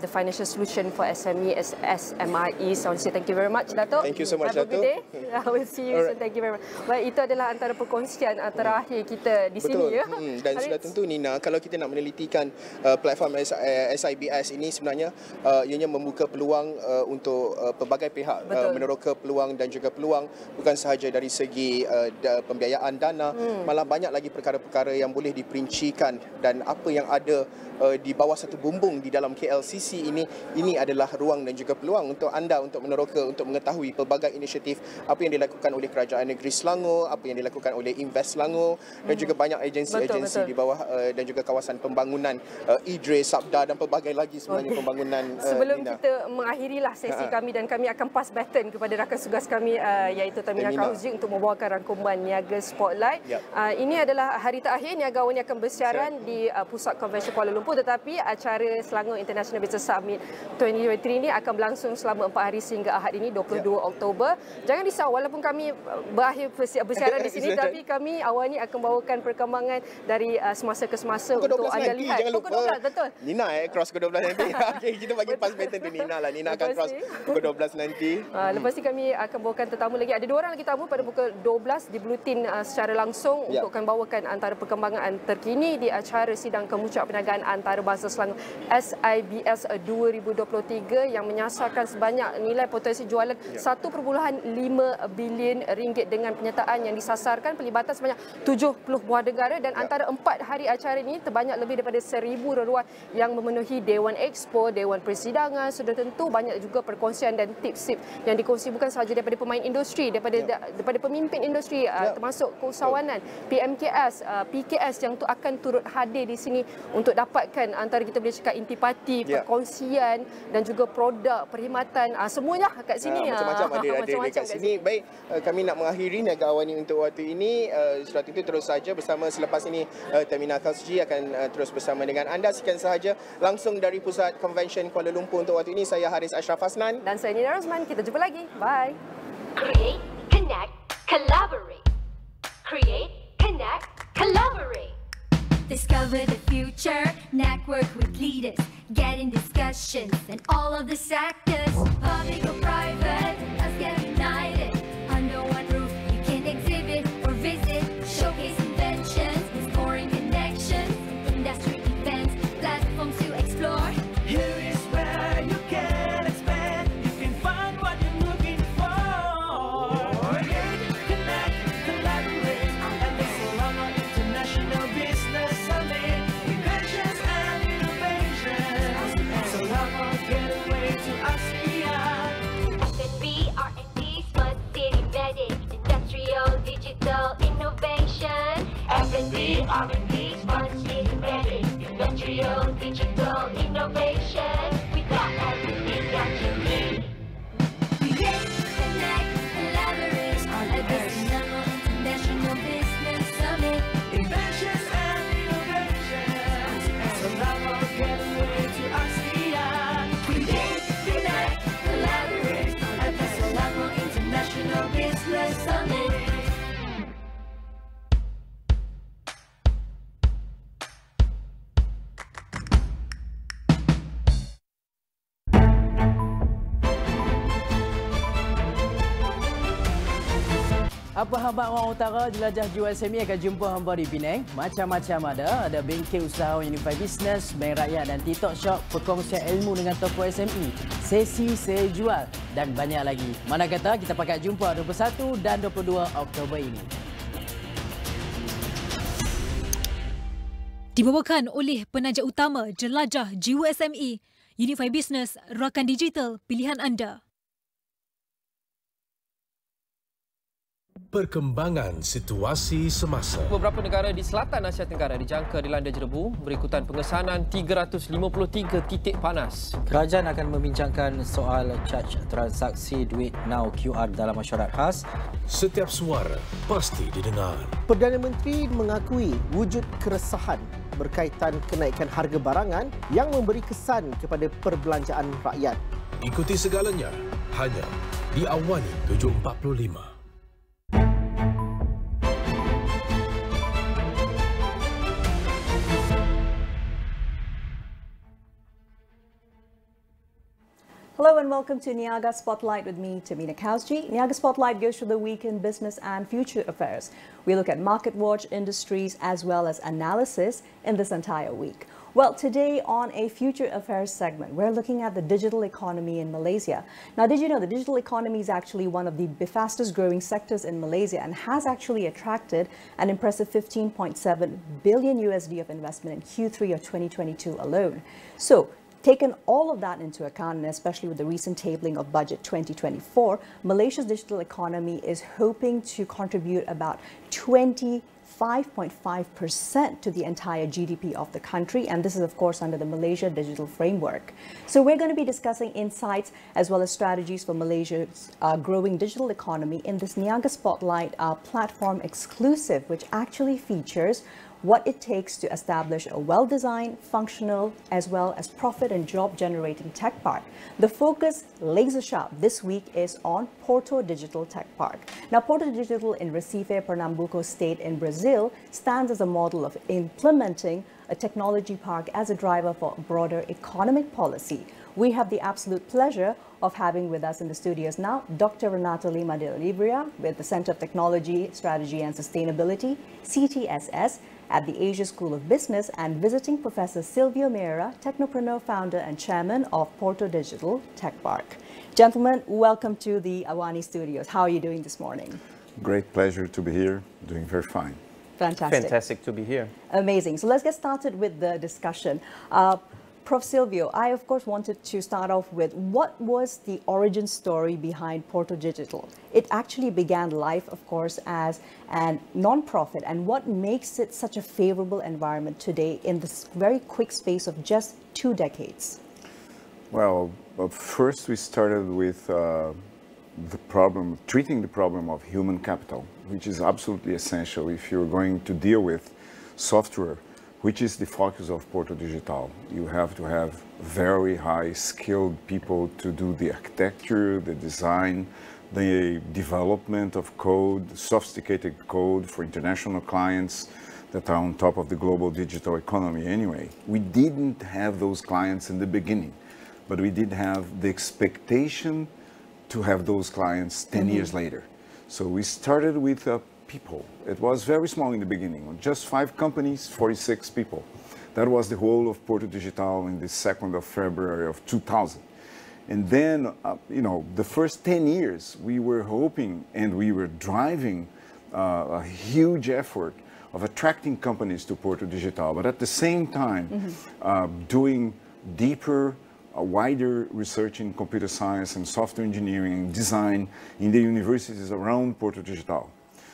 the financial solution for SME, SMIs. I want to say thank you very much, Dato'. Thank you so much, Dato'. Dato'. Have a good day. I will see you soon. Thank you very much. Baik, itu adalah antara perkongsian terakhir kita di sini. Ya. Dan sudah tentu Nina, kalau kita nak menelitikan platform SIBS ini sebenarnya ianya membuka peluang untuk pelbagai pihak, meneroka peluang dan juga peluang bukan sahaja dari segi pembiayaan dana, malah banyak lagi perkara-perkara yang boleh diperincikan, dan apa yang ada di bawah satu bumbung di dalam KLCC ini adalah ruang dan juga peluang untuk anda untuk meneroka, untuk mengetahui pelbagai inisiatif apa yang dilakukan oleh Kerajaan Negeri Selangor, apa yang dilakukan oleh Invest Selangor, dan juga banyak agensi-agensi di bawah, dan juga kawasan pembangunan Idris, Sabda dan pelbagai lagi sebenarnya pembangunan. Sebelum kita mengakhirilah sesi kami, dan kami akan pass baton kepada rakan tugas kami iaitu Terminal Housing untuk membawakan rangkuman Niaga Spotlight. Ini adalah hari terakhir Niaga AWANI akan bersiaran di Pusat Konvensyen Kuala Lumpur, tetapi acara Selangor International Business Summit 2023 ini akan berlangsung selama 4 hari sehingga Ahad ini 22 Oktober. Jangan risau, walaupun kami berakhir bersiaran di sini, tapi kami AWANI akan bawakan perkembangan dari semasa ke semasa untuk anda lihat. Jangan lupa. Pukul 12, betul. Nina cross pukul 12 nanti. Okay, kita bagi pass baton tu Nina lah. Nina akan cross pukul 12 nanti. Lepas ni kami akan bawakan tetamu lagi. Ada 2 orang lagi tamu pada pukul 12 di Blutin secara langsung untuk akan bawakan antara perkembangan terkini di acara sidang kemuncak perniagaan antarabangsa Selangor SIBS 2023 yang menyasarkan sebanyak nilai potensi jualan 1.5 bilion ringgit dengan penyertaan yang disasarkan pelibatan sebanyak 70 buah negara, dan antara 4 hari acara ini terbanyak lebih daripada 1,000 reruan yang memenuhi Dewan Expo, Dewan Persidangan. Sudah tentu banyak juga perkongsian dan tips-tips yang dikongsi bukan sahaja daripada pemain industri, daripada pemimpin industri, termasuk keusahawanan, PMKS, PKS yang akan turut hadir di sini untuk dapatkan antara kita boleh cakap intipati, perkongsian dan juga produk perkhidmatan, semuanya kat sini. Macam-macam ada dekat sini. Baik, kami nak mengakhiri Niaga AWANI untuk waktu ini. Sudah tentu terus saja bersama selepas ini Terminal Housing akan terus bersama dengan anda. Sekian sahaja langsung dari Pusat Konvensyen Kuala Lumpur untuk waktu ini. Saya Harits, Asyraf, Hasnan. Dan saya Nina Rozman. Kita jumpa lagi. Bye. Create, connect, collaborate. Create, connect, collaborate. Discover the future, network with leaders, get in discussions and all of the sectors, public or private, let's get united. Under one roof, you can exhibit or visit, showcase inventions, scoring connections, industry events, platforms to explore. Here is where you can expand. You can find what you're looking for. Create, connect, collaborate, and the Selangor International Business Summit. Inventions and innovation. digital innovation. F&B, R&D, smart city ready. Industrial, digital innovation. We got everything that you need. Create, connect, collaborate at the Selangor International Business Summit. Inventions and innovations. Selangor gateway to ASEAN. Create, connect, collaborate at the Selangor International Business Summit. Apa khabar orang utara, jelajah USME akan jumpa hamba di Penang. Macam-macam ada bengkel usaha Unify Business, Bank Rakyat dan TikTok Shop, perkongsian ilmu dengan tokoh SME, sesi saya jual dan banyak lagi. Mana kata kita pakat jumpa 21 dan 22 Oktober ini. Dibawakan oleh penaja utama jelajah USME, Unify Business, rakan digital pilihan anda. Perkembangan situasi semasa. Beberapa negara di selatan Asia Tenggara dijangka dilanda jerebu berikutan pengesanan 353 titik panas. Kerajaan akan membincangkan soal charge transaksi duit now QR dalam mesyuarat khas. Setiap suara pasti didengar. Perdana Menteri mengakui wujud keresahan berkaitan kenaikan harga barangan yang memberi kesan kepada perbelanjaan rakyat. Ikuti segalanya hanya di AWANI 745. Hello and welcome to Niaga Spotlight with me, Tamina Kausji. Niaga Spotlight goes through the week in business and future affairs. We look at market watch, industries, as well as analysis in this entire week. Well, today on a future affairs segment, we're looking at the digital economy in Malaysia. Now, did you know the digital economy is actually one of the fastest growing sectors in Malaysia and has actually attracted an impressive 15.7 billion USD of investment in Q3 of 2022 alone. So, taken all of that into account, and especially with the recent tabling of Budget 2024, Malaysia's digital economy is hoping to contribute about 25.5% to the entire GDP of the country, and this is of course under the Malaysia Digital Framework. So we're going to be discussing insights as well as strategies for Malaysia's growing digital economy in this Niaga Spotlight platform exclusive, which actually features what it takes to establish a well-designed, functional, as well as profit and job-generating tech park. The focus, laser sharp, this week is on Porto Digital Tech Park. Now, Porto Digital in Recife, Pernambuco state in Brazil stands as a model of implementing a technology park as a driver for broader economic policy. We have the absolute pleasure of having with us in the studios now Dr. Renato Lima de Olivia with the Center of Technology, Strategy and Sustainability, CTSS, at the Asia School of Business, and visiting Professor Silvio Meira, Technopreneur founder and chairman of Porto Digital Tech Park. Gentlemen, welcome to the AWANI studios. How are you doing this morning? Great pleasure to be here, doing very fine. Fantastic. Fantastic to be here. Amazing. So let's get started with the discussion. Prof. Silvio, I of course wanted to start off with what was the origin story behind Porto Digital? It actually began life, of course, as a non-profit, and what makes it such a favorable environment today in this very quick space of just 2 decades? Well, first we started with treating the problem of human capital, which is absolutely essential if you're going to deal with software, which is the focus of Porto Digital. You have to have very high skilled people to do the architecture, the design, the development of code, sophisticated code for international clients that are on top of the global digital economy anyway. We didn't have those clients in the beginning, but we did have the expectation to have those clients 10 years later. So we started with people. It was very small in the beginning, just 5 companies, 46 people. That was the whole of Porto Digital in the 2nd of February of 2000. And then, the first 10 years, we were hoping and we were driving a huge effort of attracting companies to Porto Digital, but at the same time, doing deeper, wider research in computer science and software engineering and design in the universities around Porto Digital.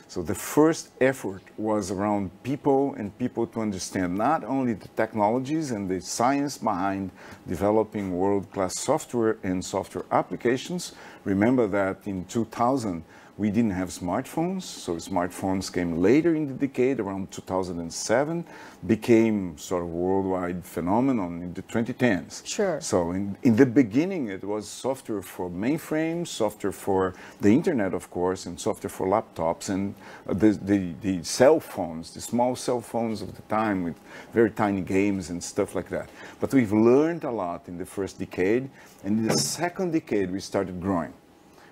So the first effort was around people and people to understand not only the technologies and the science behind developing world-class software and software applications. Remember that in 2000, we didn't have smartphones, so smartphones came later in the decade, around 2007, became sort of worldwide phenomenon in the 2010s. Sure. So in the beginning, it was software for mainframes, software for the internet, of course, and software for laptops, and the cell phones, the small cell phones of the time with very tiny games and stuff like that. But we've learned a lot in the first decade, and in the second decade, we started growing.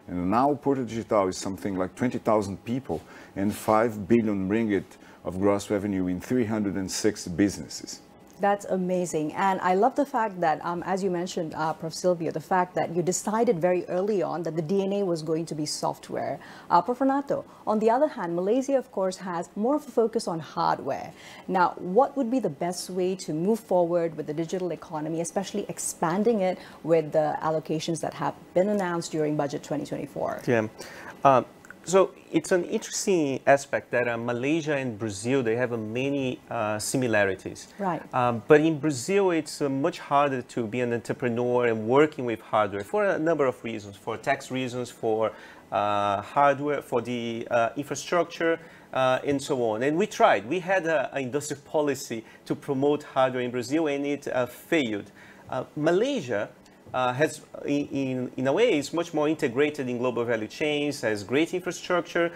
And now Porto Digital is something like 20,000 people and 5 billion ringgit of gross revenue in 306 businesses. That's amazing. And I love the fact that, as you mentioned, Prof. Silvio, the fact that you decided very early on that the DNA was going to be software. Prof. Renato, on the other hand, Malaysia, of course, has more of a focus on hardware. Now, what would be the best way to move forward with the digital economy, especially expanding it with the allocations that have been announced during Budget 2024? Yeah. So it's an interesting aspect that Malaysia and Brazil, they have many similarities. Right. But in Brazil, it's much harder to be an entrepreneur and working with hardware for a number of reasons, for tax reasons, for hardware, for the infrastructure, and so on. And we tried. We had an industrial policy to promote hardware in Brazil, and it failed. Malaysia has, in a way, is much more integrated in global value chains, has great infrastructure.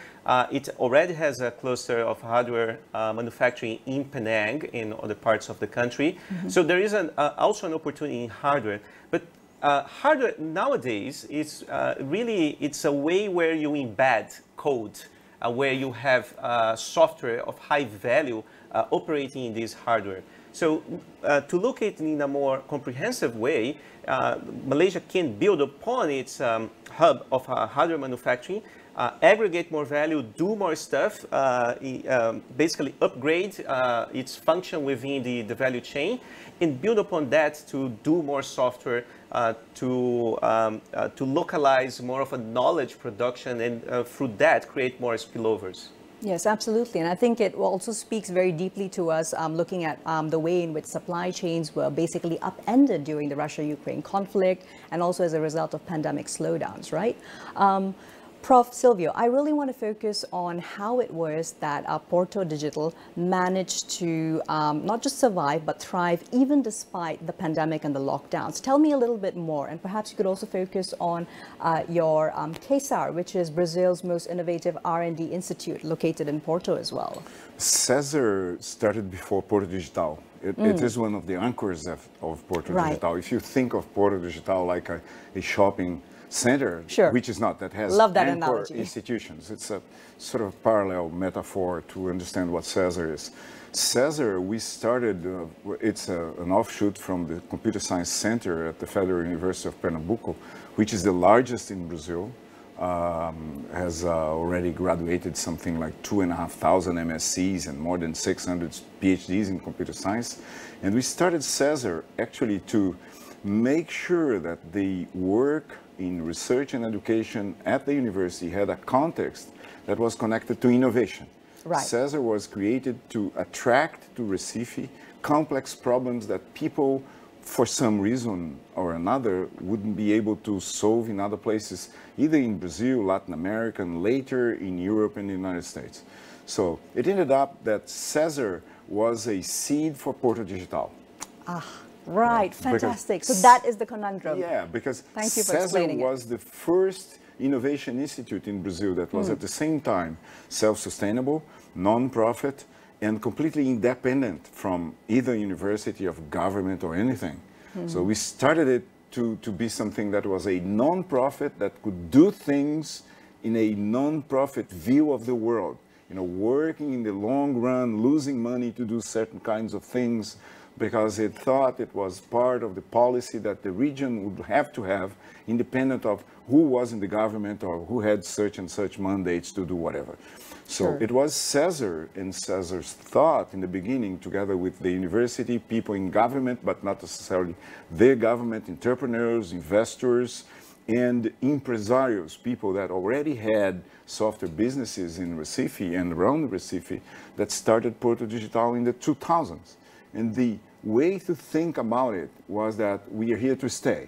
It already has a cluster of hardware manufacturing in Penang and other parts of the country. Mm-hmm. So there is also an opportunity in hardware. But hardware nowadays is really, it's a way where you embed code, where you have software of high value operating in this hardware. So to look at it in a more comprehensive way, Malaysia can build upon its hub of hardware manufacturing, aggregate more value, do more stuff, basically upgrade its function within the value chain, and build upon that to do more software, to localize more of a knowledge production, and through that create more spillovers. Yes, absolutely. And I think it also speaks very deeply to us looking at the way in which supply chains were basically upended during the Russia-Ukraine conflict and also as a result of pandemic slowdowns, right? Prof. Silvio, I really want to focus on how it was that Porto Digital managed to not just survive but thrive even despite the pandemic and the lockdowns. Tell me a little bit more, and perhaps you could also focus on your CESAR, which is Brazil's most innovative R&D institute located in Porto as well. CESAR started before Porto Digital. It is one of the anchors of Porto Digital. If you think of Porto Digital like a shopping center, sure, which is not, that has anchor institutions. It's a sort of parallel metaphor to understand what CESAR is. CESAR, we started, it's an offshoot from the Computer Science Center at the Federal University of Pernambuco, which is the largest in Brazil, has already graduated something like 2,500 MSCs and more than 600 PhDs in computer science. And we started CESAR actually to make sure that the work in research and education at the university had a context that was connected to innovation. Right. CESAR was created to attract to Recife complex problems that people, for some reason or another, wouldn't be able to solve in other places, either in Brazil, Latin America, and later in Europe and the United States. So it ended up that CESAR was a seed for Porto Digital. Right, fantastic. So that is the conundrum. Yeah, because thank you for explaining CESAR was the first innovation institute in Brazil that was at the same time self-sustainable, non-profit, and completely independent from either university of government or anything. So we started it to be something that was a non-profit that could do things in a non-profit view of the world. You know, working in the long run, losing money to do certain kinds of things, because it thought it was part of the policy that the region would have to have, independent of who was in the government or who had such and such mandates to do whatever. So it was CESAR and CESAR's thought in the beginning, together with the university, people in government, but not necessarily their government, entrepreneurs, investors, and impresarios, people that already had software businesses in Recife and around Recife that started Porto Digital in the 2000s. And the way to think about it was that we are here to stay.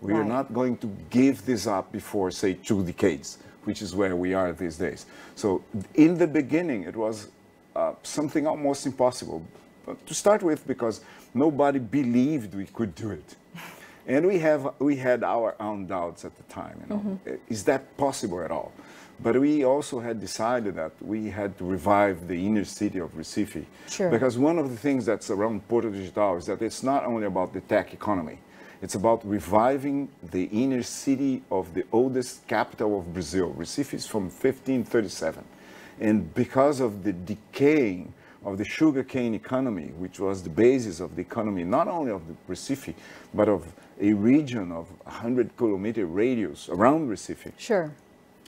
We are not going to give this up before, say, 2 decades, which is where we are these days. So in the beginning, it was something almost impossible to start with, because nobody believed we could do it. And we had our own doubts at the time. You know, is that possible at all? But we also had decided that we had to revive the inner city of Recife. Sure. Because one of the things that's around Porto Digital is that it's not only about the tech economy. It's about reviving the inner city of the oldest capital of Brazil. Recife is from 1537. And because of the decaying of the sugarcane economy, which was the basis of the economy, not only of the Recife, but of a region of 100-kilometer radius around Recife. Sure.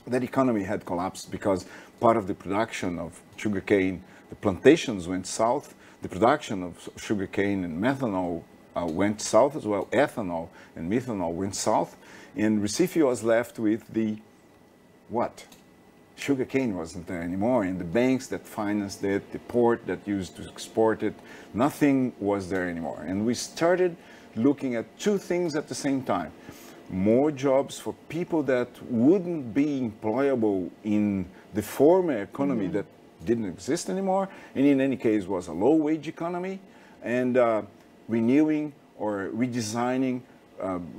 That economy had collapsed because part of the production of sugarcane, the plantations went south, the production of sugarcane and methanol went south as well, ethanol and methanol went south, and Recife was left with the what? Sugarcane wasn't there anymore, and the banks that financed it, the port that used to export it, nothing was there anymore. And we started looking at 2 things at the same time. More jobs for people that wouldn't be employable in the former economy that didn't exist anymore, and in any case was a low-wage economy, and renewing or redesigning,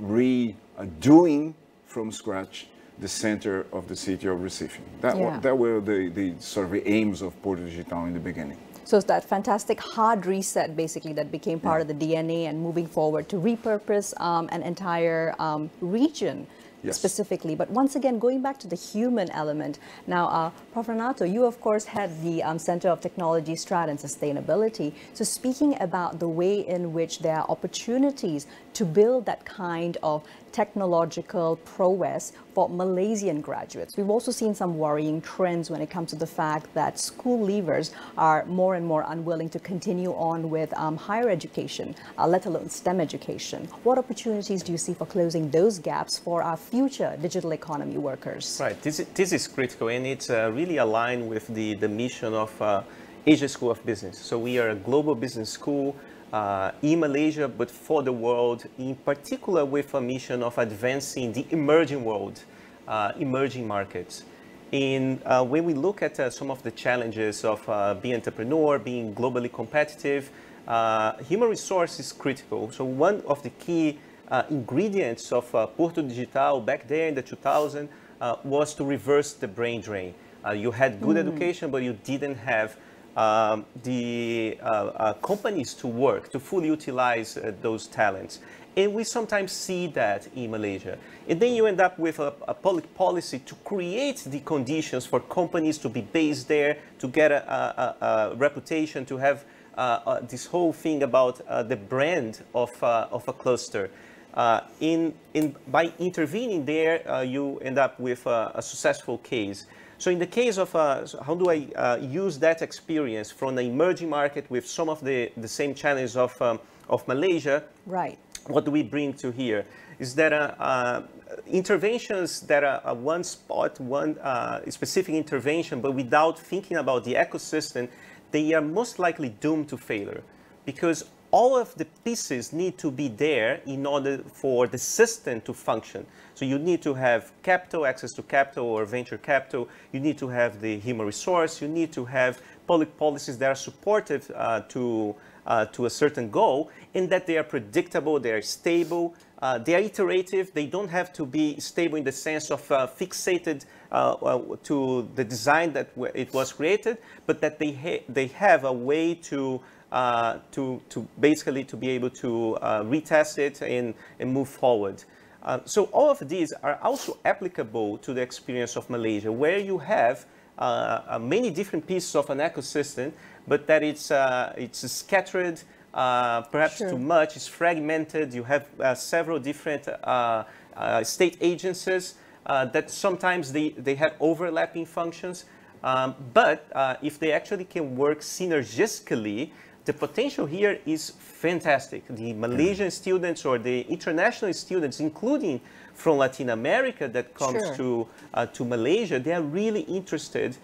redoing from scratch the center of the city of Recife. That were the sort of aims of Porto Digital in the beginning. So it's that fantastic hard reset, basically, that became part of the DNA, and moving forward to repurpose an entire region specifically. But once again, going back to the human element. Now, Prof. Renato, you, of course, had the Center of Technology, Strat and Sustainability. So speaking about the way in which there are opportunities to build that kind of technological prowess for Malaysian graduates. We've also seen some worrying trends when it comes to the fact that school leavers are more and more unwilling to continue on with higher education, let alone STEM education. What opportunities do you see for closing those gaps for our future digital economy workers? Right, this is critical, and it's really aligned with the mission of Asia School of Business. So we are a global business school in Malaysia, but for the world, in particular with a mission of advancing the emerging world, emerging markets. And when we look at some of the challenges of being an entrepreneur, being globally competitive, human resource is critical. So one of the key ingredients of Porto Digital back there in the 2000s was to reverse the brain drain. You had good education, but you didn't have the companies to work, to fully utilize those talents. And we sometimes see that in Malaysia. And then you end up with a public policy to create the conditions for companies to be based there, to get a reputation, to have this whole thing about the brand of a cluster. By intervening there, you end up with a successful case. So in the case of how do I use that experience from the emerging market with some of the same challenges of Malaysia? Right. What do we bring to here? Is that interventions that are one spot, one specific intervention, but without thinking about the ecosystem, they are most likely doomed to failure, because all of the pieces need to be there in order for the system to function. So you need to have capital, access to capital or venture capital. You need to have the human resource. You need to have public policies that are supportive to a certain goal, and that they are predictable, they are stable, they are iterative. They don't have to be stable in the sense of fixated to the design that it was created, but that they have a way to basically to be able to retest it and move forward. So all of these are also applicable to the experience of Malaysia, where you have many different pieces of an ecosystem, but that it's scattered, perhaps too much, it's fragmented. You have several different state agencies that sometimes they have overlapping functions. But if they actually can work synergistically, the potential here is fantastic. The Malaysian students or the international students, including from Latin America that comes to Malaysia, they are really interested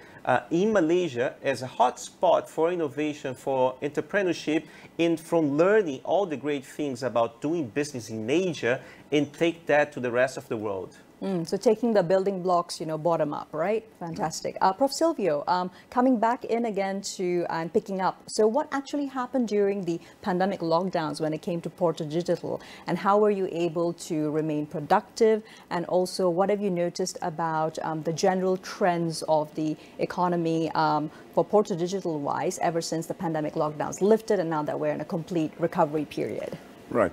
in Malaysia as a hotspot for innovation, for entrepreneurship, and from learning all the great things about doing business in Asia and take that to the rest of the world. So taking the building blocks, bottom up, right? Fantastic. Prof. Silvio, coming back in again and picking up. So what actually happened during the pandemic lockdowns when it came to Porto Digital, and how were you able to remain productive? And also, what have you noticed about the general trends of the economy for Porto Digital wise ever since the pandemic lockdowns lifted and now that we're in a complete recovery period? Right.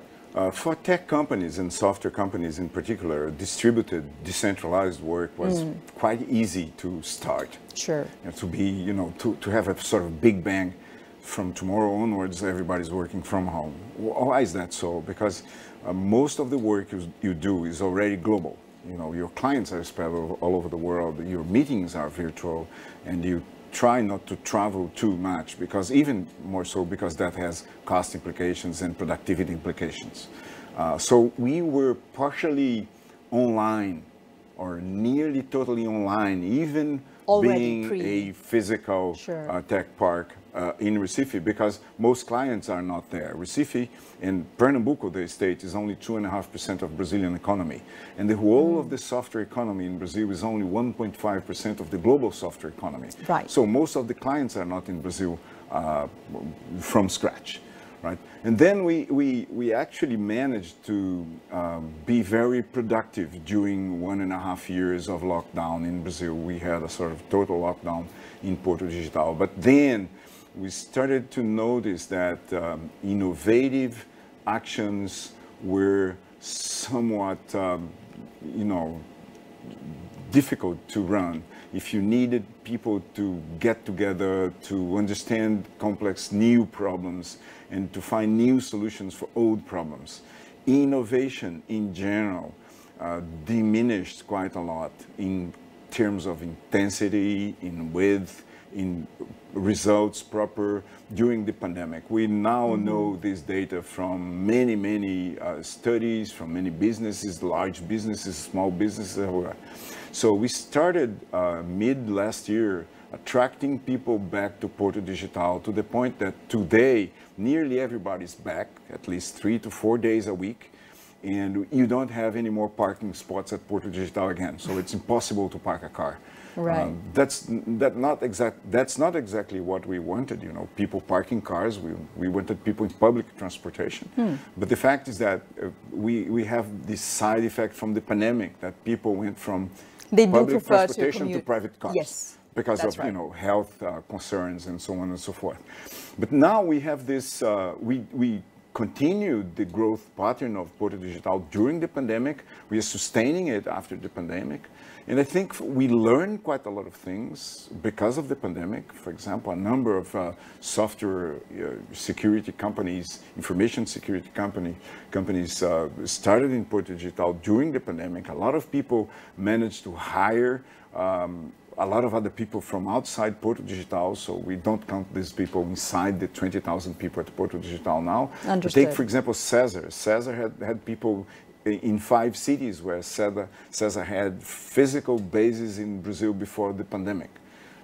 For tech companies and software companies in particular, distributed, decentralized work was quite easy to start. Sure. To be, to have a sort of big bang from tomorrow onwards, everybody's working from home. Why is that so? Because most of the work you do is already global. Your clients are spread all over the world, your meetings are virtual, and you try not to travel too much, because even more so because that has cost implications and productivity implications. So we were partially online or nearly totally online, even being a physical tech park in Recife, because most clients are not there. Recife in Pernambuco, the state, is only 2.5% of Brazilian economy. And the whole of the software economy in Brazil is only 1.5% of the global software economy. Right. So most of the clients are not in Brazil from scratch. Right. And then we actually managed to be very productive during 1.5 years of lockdown in Brazil. We had a sort of total lockdown in Porto Digital. But then we started to notice that innovative actions were somewhat, difficult to run. If you needed people to get together, to understand complex new problems, and to find new solutions for old problems. Innovation in general diminished quite a lot in terms of intensity, in width, in results proper during the pandemic. We now know this data from many studies, from many businesses, large businesses, small businesses everywhere. So we started mid last year attracting people back to Porto Digital to the point that today nearly everybody's back, at least 3 to 4 days a week, and you don't have any more parking spots at Porto Digital again. So it's impossible to park a car. Right. That's not exactly what we wanted. People parking cars. We wanted people in public transportation. But the fact is that we have this side effect from the pandemic that people went from public transportation to private cars. Yes. Because of health concerns and so on and so forth. But now we have this, we continued the growth pattern of Porto Digital during the pandemic. We are sustaining it after the pandemic. And I think we learned quite a lot of things because of the pandemic. For example, a number of software security companies, information security companies started in Porto Digital during the pandemic. A lot of people managed to hire a lot of other people from outside Porto Digital, so we don't count these people inside the 20,000 people at Porto Digital now. Understood. Take, for example, Cesar. Cesar had people in 5 cities where Cesar had physical bases in Brazil before the pandemic.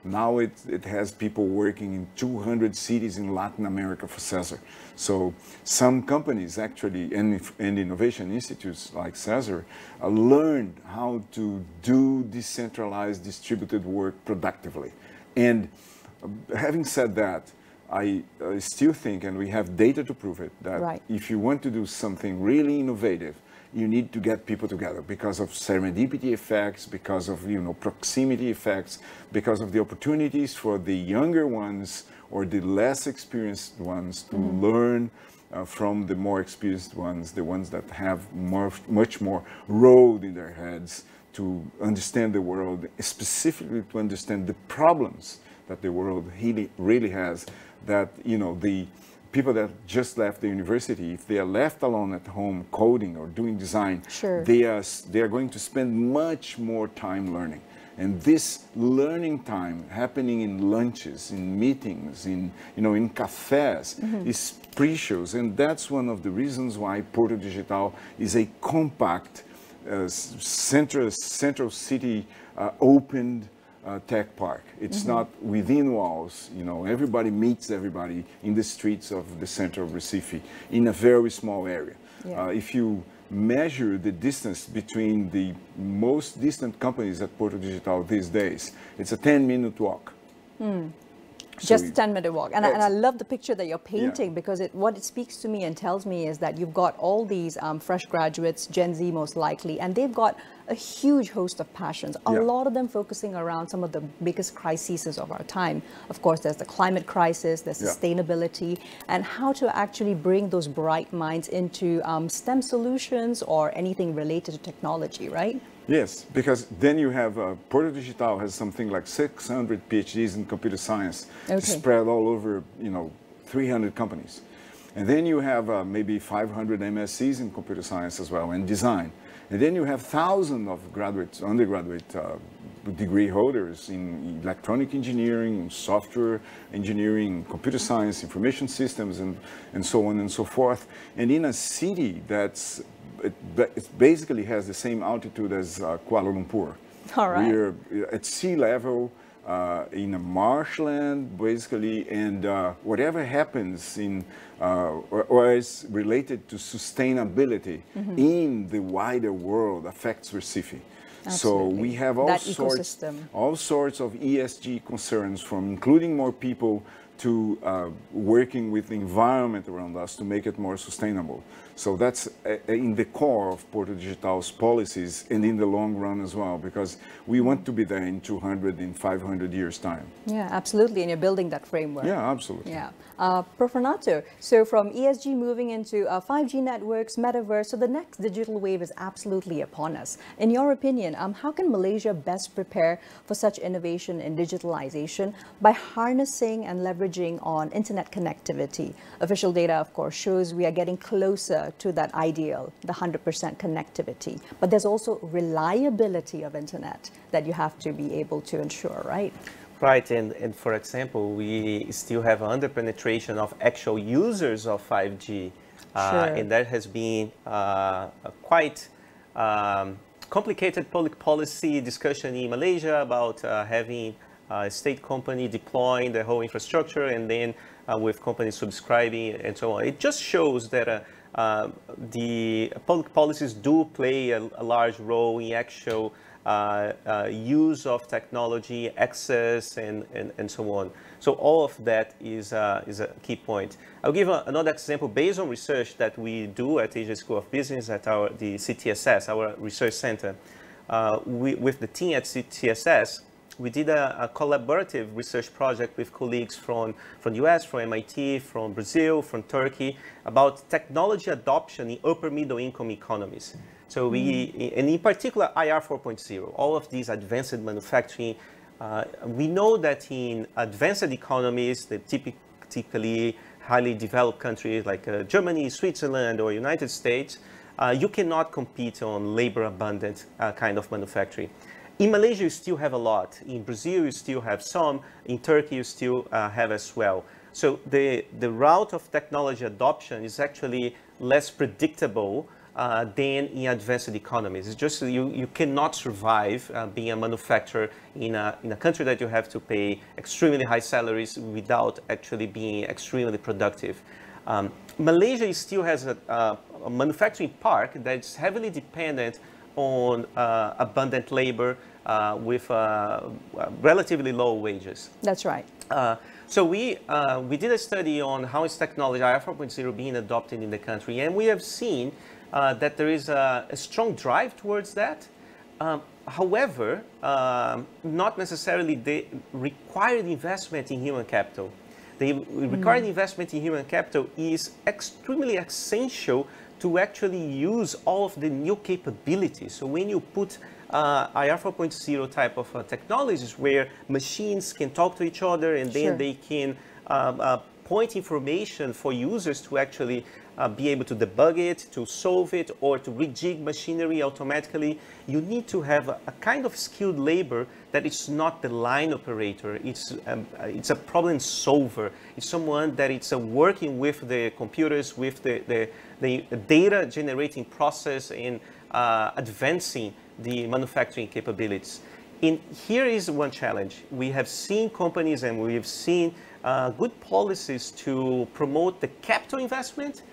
Now it has people working in 200 cities in Latin America for Cesar. So some companies actually, and innovation institutes like Cesar, learned how to do decentralized distributed work productively. And having said that, I still think, and we have data to prove it, that if you want to do something really innovative, you need to get people together because of serendipity effects, because of proximity effects, because of the opportunities for the younger ones or the less experienced ones to learn from the more experienced ones, the ones that have much more road in their heads to understand the world, specifically to understand the problems that the world really has, that the people that just left the university, if they are left alone at home coding or doing design, they are going to spend much more time learning. And this learning time happening in lunches, in meetings, in, in cafes is precious. And that's one of the reasons why Porto Digital is a compact, central city, opened tech park. It's not within walls, everybody meets everybody in the streets of the center of Recife in a very small area. Yeah. If you measure the distance between the most distant companies at Porto Digital these days, it's a 10-minute walk. Just a 10-minute walk. And I love the picture that you're painting, because what it speaks to me and tells me is that you've got all these fresh graduates, Gen Z most likely, and they've got a huge host of passions, a lot of them focusing around some of the biggest crises of our time. Of course, there's the climate crisis, there's sustainability, and how to actually bring those bright minds into STEM solutions or anything related to technology, right? Yes, because then you have, Porto Digital has something like 600 PhDs in computer science spread all over, 300 companies. And then you have maybe 500 MSCs in computer science as well, and design. And then you have thousands of graduates, undergraduate degree holders in electronic engineering, software engineering, computer science, information systems, and so on and so forth. And in a city it basically has the same altitude as Kuala Lumpur. All right. We're at sea level, in a marshland, basically, and whatever happens in or is related to sustainability in the wider world affects Recife. Absolutely. So we have all sorts of ESG concerns, from including more people to working with the environment around us to make it more sustainable. So that's in the core of Porto Digital's policies, and in the long run as well, because we want to be there in 200 and 500 years' time. Yeah, absolutely, and you're building that framework. Yeah, absolutely. Yeah. Prof. Renato, so from ESG moving into 5G networks, metaverse, so the next digital wave is absolutely upon us. In your opinion, how can Malaysia best prepare for such innovation in digitalization by harnessing and leveraging on internet connectivity? Official data, of course, shows we are getting closer to that ideal, the 100% connectivity. But there's also reliability of internet that you have to be able to ensure, right? Right, and for example, we still have under-penetration of actual users of 5G. And that has been a quite complicated public policy discussion in Malaysia about having a state company deploying the whole infrastructure, and then with companies subscribing and so on. It just shows that the public policies do play a large role in actual use of technology, access, and so on. So all of that is a key point. I'll give another example based on research that we do at Asia School of Business at the CTSS, our research center. With the team at CTSS, we did a collaborative research project with colleagues from the US, from MIT, from Brazil, from Turkey, about technology adoption in upper middle income economies. So we, and in particular, IR 4.0, all of these advanced manufacturing, we know that in advanced economies, the typically highly developed countries like Germany, Switzerland, or United States, you cannot compete on labor abundant kind of manufacturing. In Malaysia, you still have a lot. In Brazil, you still have some. In Turkey, you still have as well. So the route of technology adoption is actually less predictable than in advanced economies. It's just you cannot survive being a manufacturer in a country that you have to pay extremely high salaries without actually being extremely productive. Malaysia still has a manufacturing park that's heavily dependent on abundant labor with relatively low wages. That's right. So we did a study on how is technology IR 4.0 being adopted in the country, and we have seen that there is a strong drive towards that. However, not necessarily the required investment in human capital. The required investment in human capital is extremely essential to actually use all of the new capabilities. So when you put IR 4.0 type of technologies where machines can talk to each other and then they can point information for users to actually be able to debug it, to solve it, or to rejig machinery automatically. You need to have a kind of skilled labor that is not the line operator. It's a problem solver. It's someone that is working with the computers, with the data generating process in advancing the manufacturing capabilities. And here is one challenge. We have seen companies and we have seen good policies to promote the capital investment,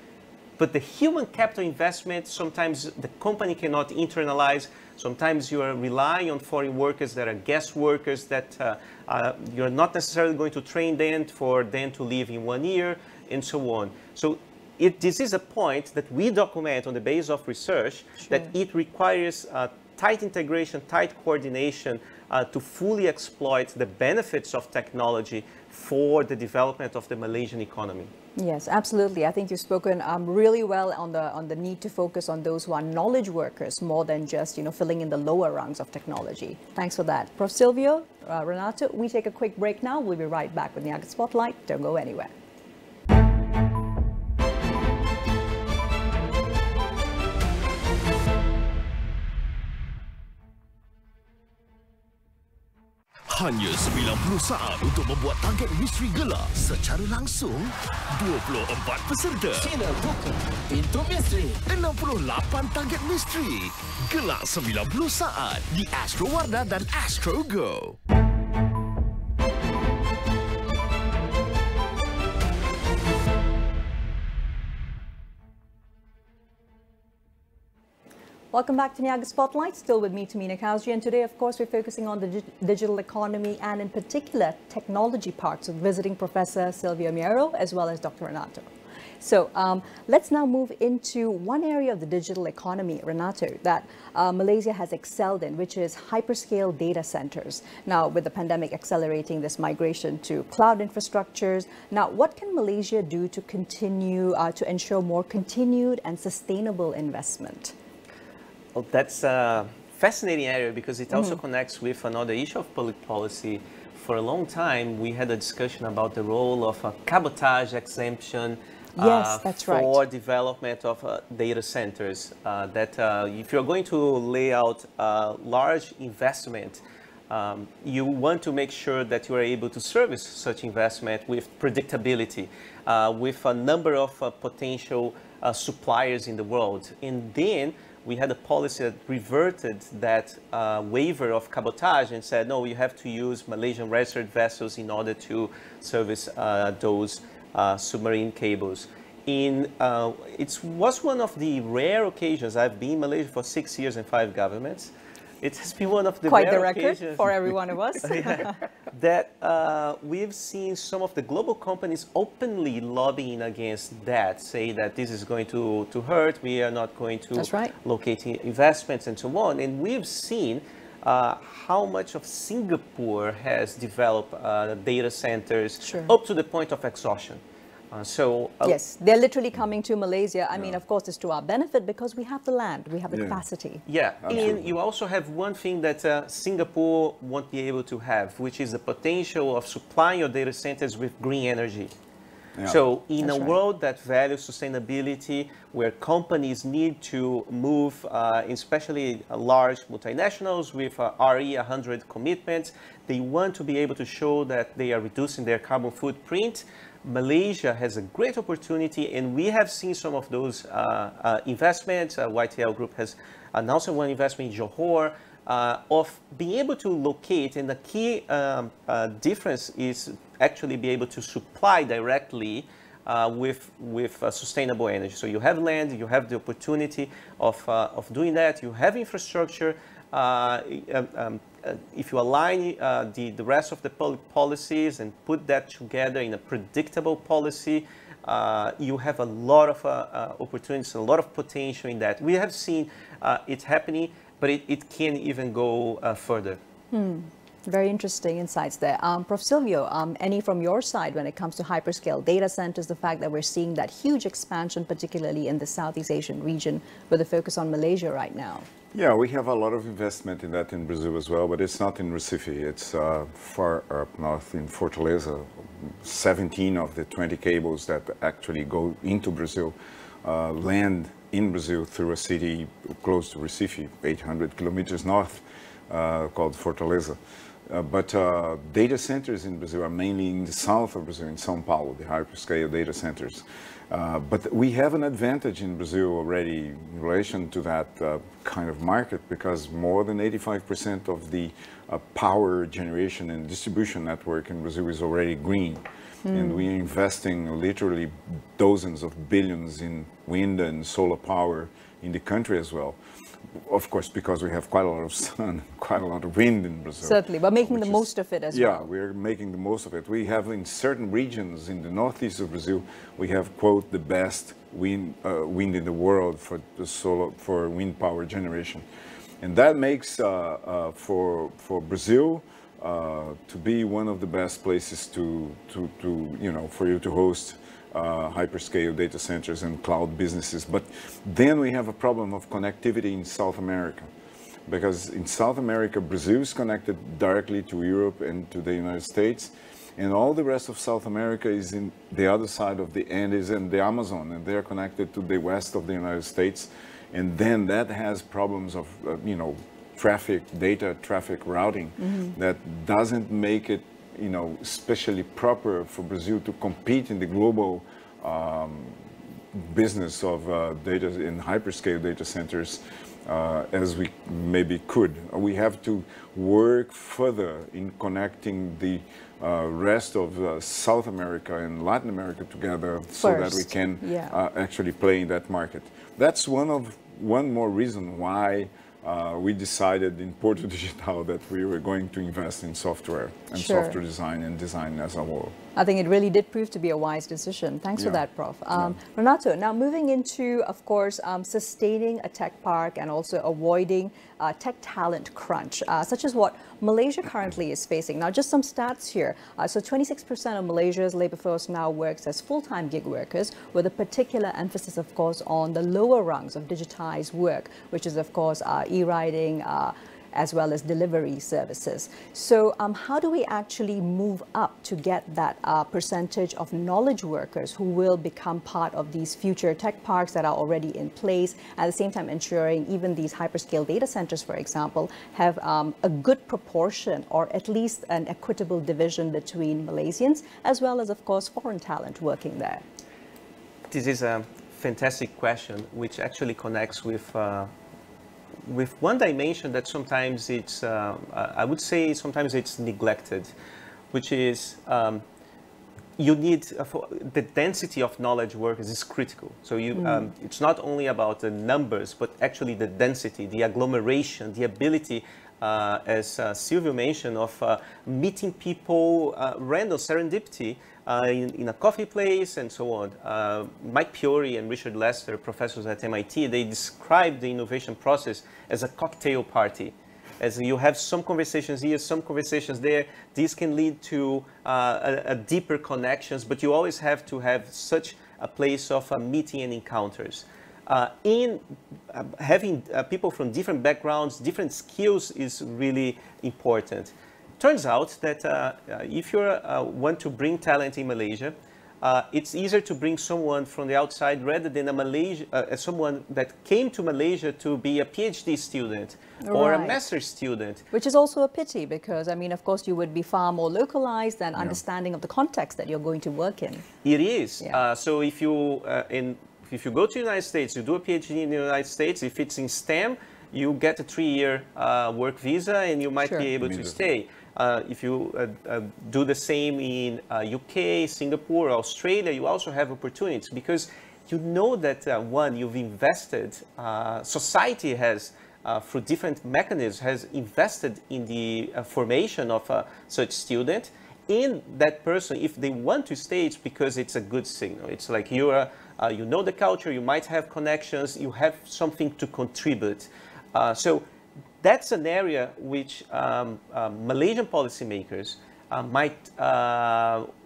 but the human capital investment, sometimes the company cannot internalize. Sometimes you are relying on foreign workers that are guest workers that you're not necessarily going to train them for them to leave in 1 year and so on. So this is a point that we document on the basis of research, that it requires tight integration, tight coordination to fully exploit the benefits of technology for the development of the Malaysian economy. Yes, absolutely. I think you've spoken really well on the need to focus on those who are knowledge workers more than just filling in the lower rungs of technology. Thanks for that. Prof. Silvio, Renato, we take a quick break now. We'll be right back with Niaga Spotlight. Don't go anywhere. Hanya 90 saat untuk membuat target misteri gelap secara langsung. 24 peserta. Sila buka pintu misteri. 68 target misteri. Gelak 90 saat di Astro Warna dan Astro Go. Welcome back to Niaga Spotlight, still with me, Tamina Kausji, and today, of course, we're focusing on the digital economy and, in particular, technology parts, with visiting Professor Silvio Miero as well as Dr. Renato. So let's now move into one area of the digital economy, Renato, that Malaysia has excelled in, which is hyperscale data centers. Now, with the pandemic accelerating this migration to cloud infrastructures, now what can Malaysia do to continue to ensure more continued and sustainable investment? Well, that's a fascinating area because it also connects with another issue of public policy. For a long time, we had a discussion about the role of a cabotage exemption for development of data centers. If you're going to lay out a large investment, you want to make sure that you are able to service such investment with predictability, with a number of potential suppliers in the world. And then we had a policy that reverted that waiver of cabotage and said, no, you have to use Malaysian registered vessels in order to service those submarine cables. It was one of the rare occasions. I've been in Malaysia for 6 years and 5 governments. It has been one of the quite rare the record occasions for every one of us. that we've seen some of the global companies openly lobbying against that, say that this is going to hurt, we are not going to locate investments and so on. And we've seen how much of Singapore has developed data centers up to the point of exhaustion. Yes, they're literally coming to Malaysia. I mean, of course, it's to our benefit because we have the land, we have the capacity. Yeah, and you also have one thing that Singapore won't be able to have, which is the potential of supplying your data centers with green energy. So in a world that values sustainability, where companies need to move, especially large multinationals with RE100 commitments, they want to be able to show that they are reducing their carbon footprint. Malaysia has a great opportunity, and we have seen some of those investments. YTL Group has announced one investment in Johor of being able to locate, and the key difference is actually be able to supply directly with sustainable energy. So you have land, you have the opportunity of doing that, you have infrastructure. If you align the rest of the public policies and put that together in a predictable policy, you have a lot of opportunities, a lot of potential in that. We have seen it happening, but it can even go further. Very interesting insights there. Prof. Silvio, any from your side when it comes to hyperscale data centers, the fact that we're seeing that huge expansion, particularly in the Southeast Asian region, with a focus on Malaysia right now? Yeah, we have a lot of investment in that in Brazil as well, but it's not in Recife. It's far up north in Fortaleza. 17 of the 20 cables that actually go into Brazil land in Brazil through a city close to Recife, 800 kilometers north, called Fortaleza. But data centers in Brazil are mainly in the south of Brazil, in São Paulo, the hyperscale data centers. But we have an advantage in Brazil already in relation to that kind of market, because more than 85% of the power generation and distribution network in Brazil is already green. And we are investing literally dozens of billions in wind and solar power in the country as well. Of course, because we have quite a lot of sun, quite a lot of wind in Brazil. Certainly, but making the most of it as well. Yeah, we're making the most of it. We have in certain regions in the northeast of Brazil, we have, quote, the best wind in the world for wind power generation. And that makes for Brazil to be one of the best places for you to host hyperscale data centers and cloud businesses. But then we have a problem of connectivity in South America, because in South America, Brazil is connected directly to Europe and to the United States, and all the rest of South America is in the other side of the Andes and the Amazon, and they're connected to the west of the United States. And then that has problems of, data traffic routing that doesn't make it especially proper for Brazil to compete in the global business of data in hyperscale data centers as we maybe could. We have to work further in connecting the rest of South America and Latin America together so that we can actually play in that market. That's one more reason why we decided in Porto Digital that we were going to invest in software and software design and design as a whole. I think it really did prove to be a wise decision. Thanks for that, Prof. Renato, now moving into, of course, sustaining a tech park and also avoiding tech talent crunch, such as what Malaysia currently is facing. Now, just some stats here. So 26% of Malaysia's labor force now works as full-time gig workers, with a particular emphasis, of course, on the lower rungs of digitized work, which is, of course, e-riding, as well as delivery services. So how do we actually move up to get that percentage of knowledge workers who will become part of these future tech parks that are already in place, at the same time ensuring even these hyperscale data centers, for example, have a good proportion or at least an equitable division between Malaysians as well as, of course, foreign talent working there? This is a fantastic question, which actually connects with one dimension that sometimes it's, I would say sometimes it's neglected, which is you need, the density of knowledge workers is critical. So it's not only about the numbers, but actually the density, the agglomeration, the ability, as Silvio mentioned, of meeting people, random serendipity, in a coffee place and so on. Mike Piori and Richard Lester, professors at MIT, they describe the innovation process as a cocktail party. As you have some conversations here, some conversations there, these can lead to a deeper connections, but you always have to have such a place of meeting and encounters. Having people from different backgrounds, different skills is really important. Turns out that if you want to bring talent in Malaysia, it's easier to bring someone from the outside rather than someone that came to Malaysia to be a PhD student or a master's student. Which is also a pity because, I mean, of course, you would be far more localized and understanding of the context that you're going to work in. It is. So if you go to the United States, you do a PhD in the United States, if it's in STEM, you get a 3-year work visa and you might be able to stay. If you do the same in UK, Singapore, Australia, you also have opportunities because you know that one, you've invested, society has, through different mechanisms, has invested in the formation of such student. In that person, if they want to stay, it's because it's a good signal. It's like you know the culture, you might have connections, you have something to contribute. So that's an area which Malaysian policymakers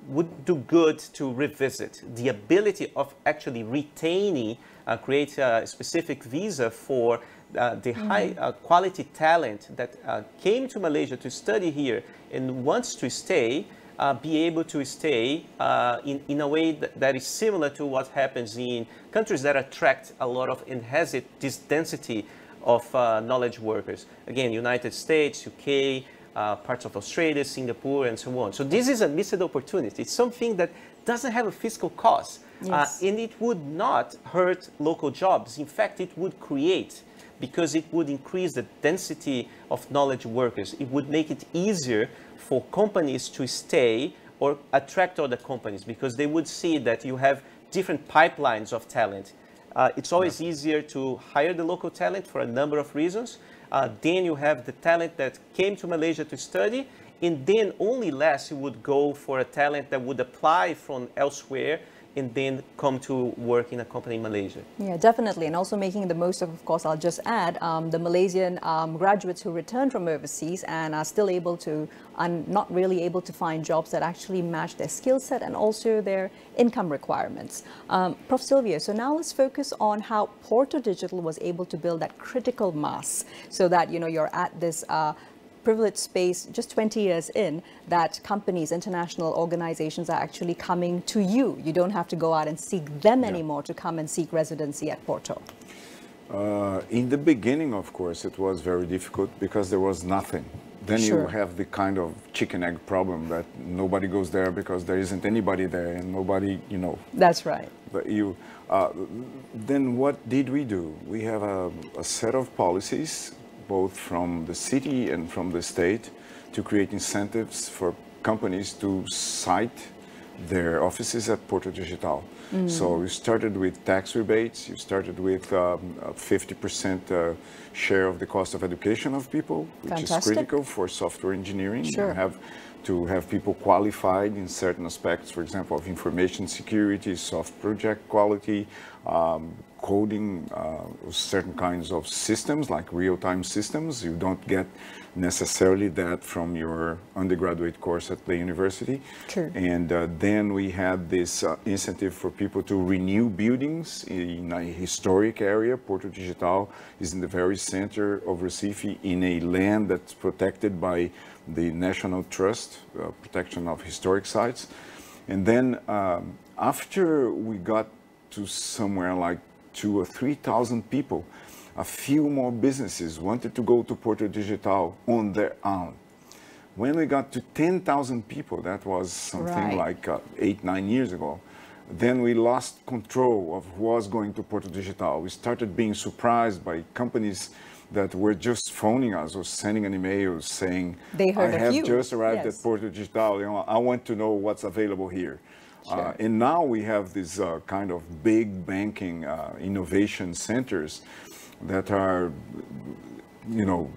would do good to revisit. The ability of actually retaining, create a specific visa for the high quality talent that came to Malaysia to study here and wants to stay, be able to stay in a way that is similar to what happens in countries that attract a lot of and has this density of knowledge workers. Again, United States, UK, parts of Australia, Singapore, and so on. So this is a missed opportunity. It's something that doesn't have a fiscal cost, and it would not hurt local jobs. In fact, it would create, because it would increase the density of knowledge workers. It would make it easier for companies to stay or attract other companies, because they would see that you have different pipelines of talent. It's always easier to hire the local talent for a number of reasons. Then you have the talent that came to Malaysia to study, and then only less you would go for a talent that would apply from elsewhere and then come to work in a company in Malaysia. Yeah, definitely. And also making the most of course, I'll just add, the Malaysian graduates who return from overseas and are still able to, not really able to find jobs that actually match their skill set and also their income requirements. Prof. Silvio, so now let's focus on how Porto Digital was able to build that critical mass so that, you know, you're at this privileged space just 20 years in, that companies, international organizations are actually coming to you. You don't have to go out and seek them anymore to come and seek residency at Porto. In the beginning, of course, it was very difficult because there was nothing. Then you have the kind of chicken egg problem that nobody goes there because there isn't anybody there and nobody, you know. That's right. But you, then what did we do? We have a set of policies, both from the city and from the state, to create incentives for companies to site their offices at Porto Digital. So we started with tax rebates, you started with a 50% share of the cost of education of people, which is critical for software engineering. You have to have people qualified in certain aspects, for example, of information security, soft project quality, coding certain kinds of systems like real-time systems. You don't get necessarily that from your undergraduate course at the university. And then we had this incentive for people to renew buildings in a historic area. Porto Digital is in the very center of Recife, in a land that's protected by the National Trust, protection of historic sites. And then after we got to somewhere like 2,000 or 3,000 people, a few more businesses wanted to go to Porto Digital on their own. When we got to 10,000 people, that was something like 8-9 years ago, then we lost control of who was going to Porto Digital. We started being surprised by companies that were just phoning us or sending an email saying, I have just arrived at Porto Digital, you know, I want to know what's available here. And now we have these kind of big banking innovation centers that are, you know,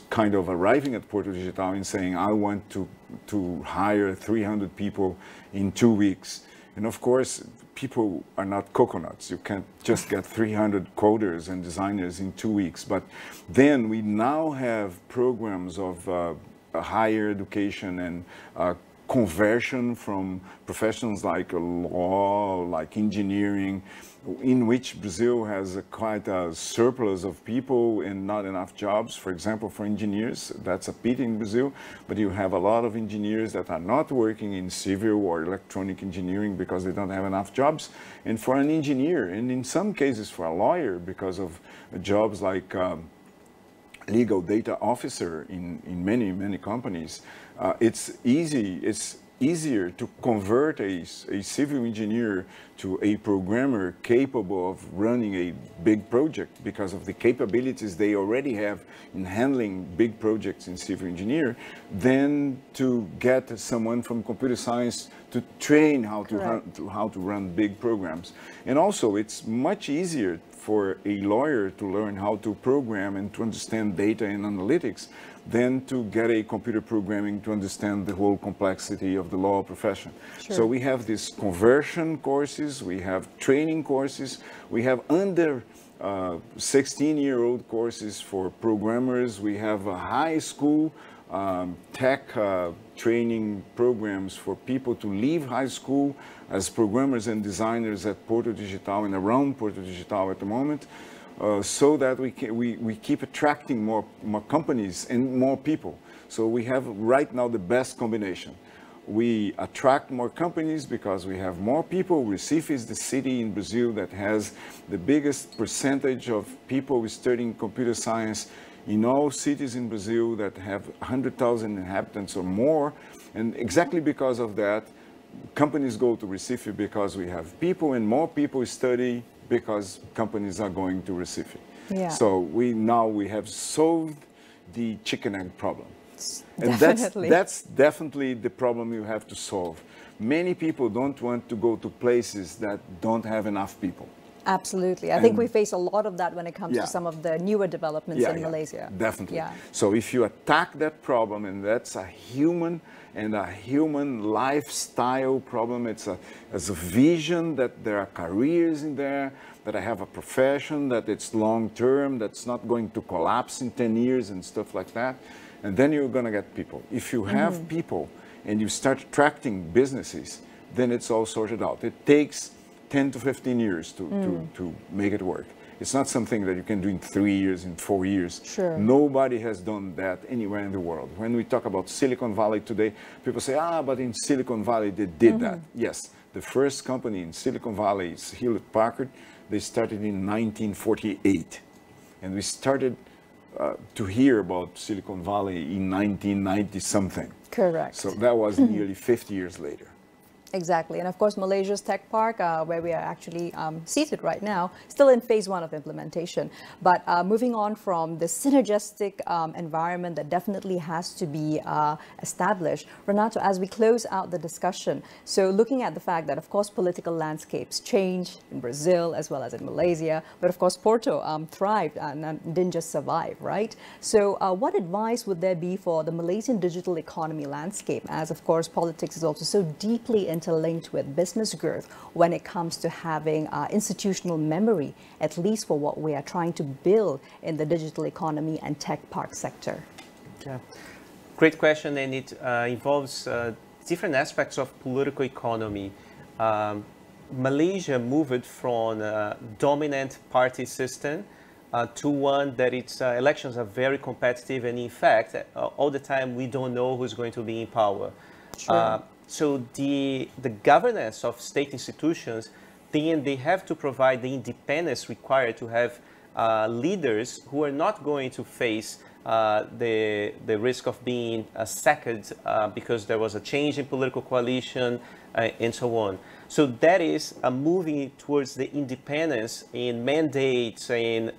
kind of arriving at Porto Digital and saying, I want to hire 300 people in 2 weeks. And of course, people are not coconuts. You can't just get 300 coders and designers in 2 weeks. But then we now have programs of higher education and conversion from professions like law, like engineering, in which Brazil has quite a surplus of people and not enough jobs. For example, for engineers, that's a pity in Brazil, but you have a lot of engineers that are not working in civil or electronic engineering because they don't have enough jobs. And for an engineer, and in some cases for a lawyer, because of jobs like legal data officer in many companies, it's easier to convert a civil engineer to a programmer capable of running a big project because of the capabilities they already have in handling big projects in civil engineer, than to get someone from computer science to train how to run big programs. And also, it's much easier for a lawyer to learn how to program and to understand data and analytics than to get a computer programming to understand the whole complexity of the law profession. So we have these conversion courses, we have training courses, we have under 16-year-old courses for programmers, we have a high school tech training programs for people to leave high school as programmers and designers at Porto Digital and around Porto Digital at the moment. so that we keep attracting more companies and more people. So we have right now the best combination. We attract more companies because we have more people. Recife is the city in Brazil that has the biggest percentage of people studying computer science in all cities in Brazil that have 100,000 inhabitants or more. And exactly because of that, companies go to Recife because we have people, and more people study because companies are going to Recife. Yeah. So we have solved the chicken egg problem. And that's definitely the problem you have to solve. Many people don't want to go to places that don't have enough people. Absolutely. I think we face a lot of that when it comes to some of the newer developments in Malaysia. Definitely. Yeah. So if you attack that problem, and that's a human lifestyle problem, it's a vision that there are careers in there, that I have a profession, that it's long term, that's not going to collapse in 10 years and stuff like that. And then you're going to get people. If you have people and you start attracting businesses, then it's all sorted out. It takes 10 to 15 years to make it work. It's not something that you can do in 3 years, in 4 years. Sure. Nobody has done that anywhere in the world. When we talk about Silicon Valley today, people say, but in Silicon Valley they did that. Yes, the first company in Silicon Valley is Hewlett-Packard. They started in 1948. And we started to hear about Silicon Valley in 1990 something. Correct. So that was nearly 50 years later. Exactly. And of course, Malaysia's tech park, where we are actually seated right now, still in phase 1 of implementation. But moving on from the synergistic environment that definitely has to be established, Renato, as we close out the discussion, so looking at the fact that, of course, political landscapes change in Brazil as well as in Malaysia, but of course, Porto thrived and didn't just survive, right? So what advice would there be for the Malaysian digital economy landscape, as, of course, politics is also so deeply interlinked with business growth when it comes to having institutional memory, at least for what we are trying to build in the digital economy and tech park sector? Yeah, great question, and it involves different aspects of political economy. Malaysia moved from a dominant party system to one that its elections are very competitive, and in fact, all the time we don't know who's going to be in power. Sure. So the governance of state institutions, then they have to provide the independence required to have leaders who are not going to face the risk of being sacked because there was a change in political coalition and so on. So that is moving towards the independence in mandates and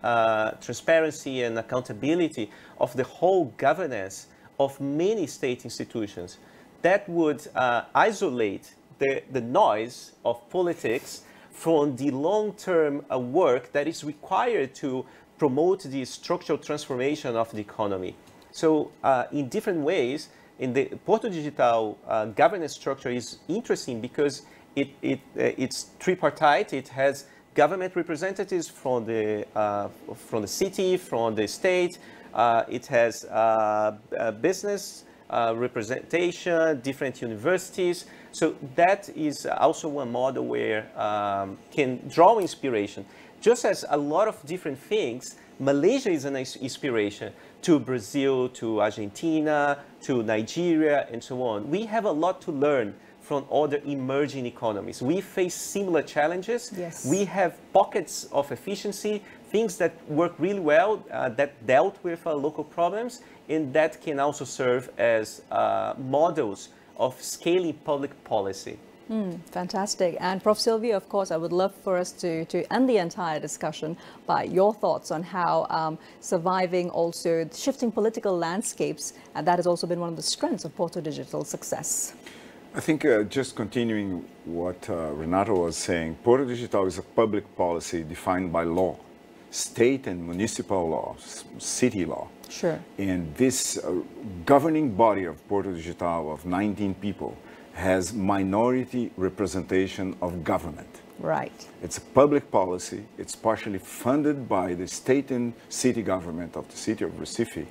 transparency and accountability of the whole governance of many state institutions. That would isolate the noise of politics from the long-term work that is required to promote the structural transformation of the economy. So in different ways, in the Porto Digital governance structure is interesting because it's tripartite. It has government representatives from the city, from the state. It has business representation, different universities. So that is also one model where can draw inspiration. Just as a lot of different things, Malaysia is an inspiration to Brazil, to Argentina, to Nigeria, and so on. We have a lot to learn from other emerging economies. We face similar challenges. Yes. We have pockets of efficiency, things that work really well, that dealt with local problems, and that can also serve as models of scaling public policy. Fantastic. And Prof. Sylvia, of course, I would love for us to end the entire discussion by your thoughts on how surviving also shifting political landscapes, and that has also been one of the strengths of Porto Digital's success. I think just continuing what Renato was saying, Porto Digital is a public policy defined by law, state and municipal law, city law. Sure. And this governing body of Porto Digital of 19 people has minority representation of government. Right. It's a public policy. It's partially funded by the state and city government of the city of Recife,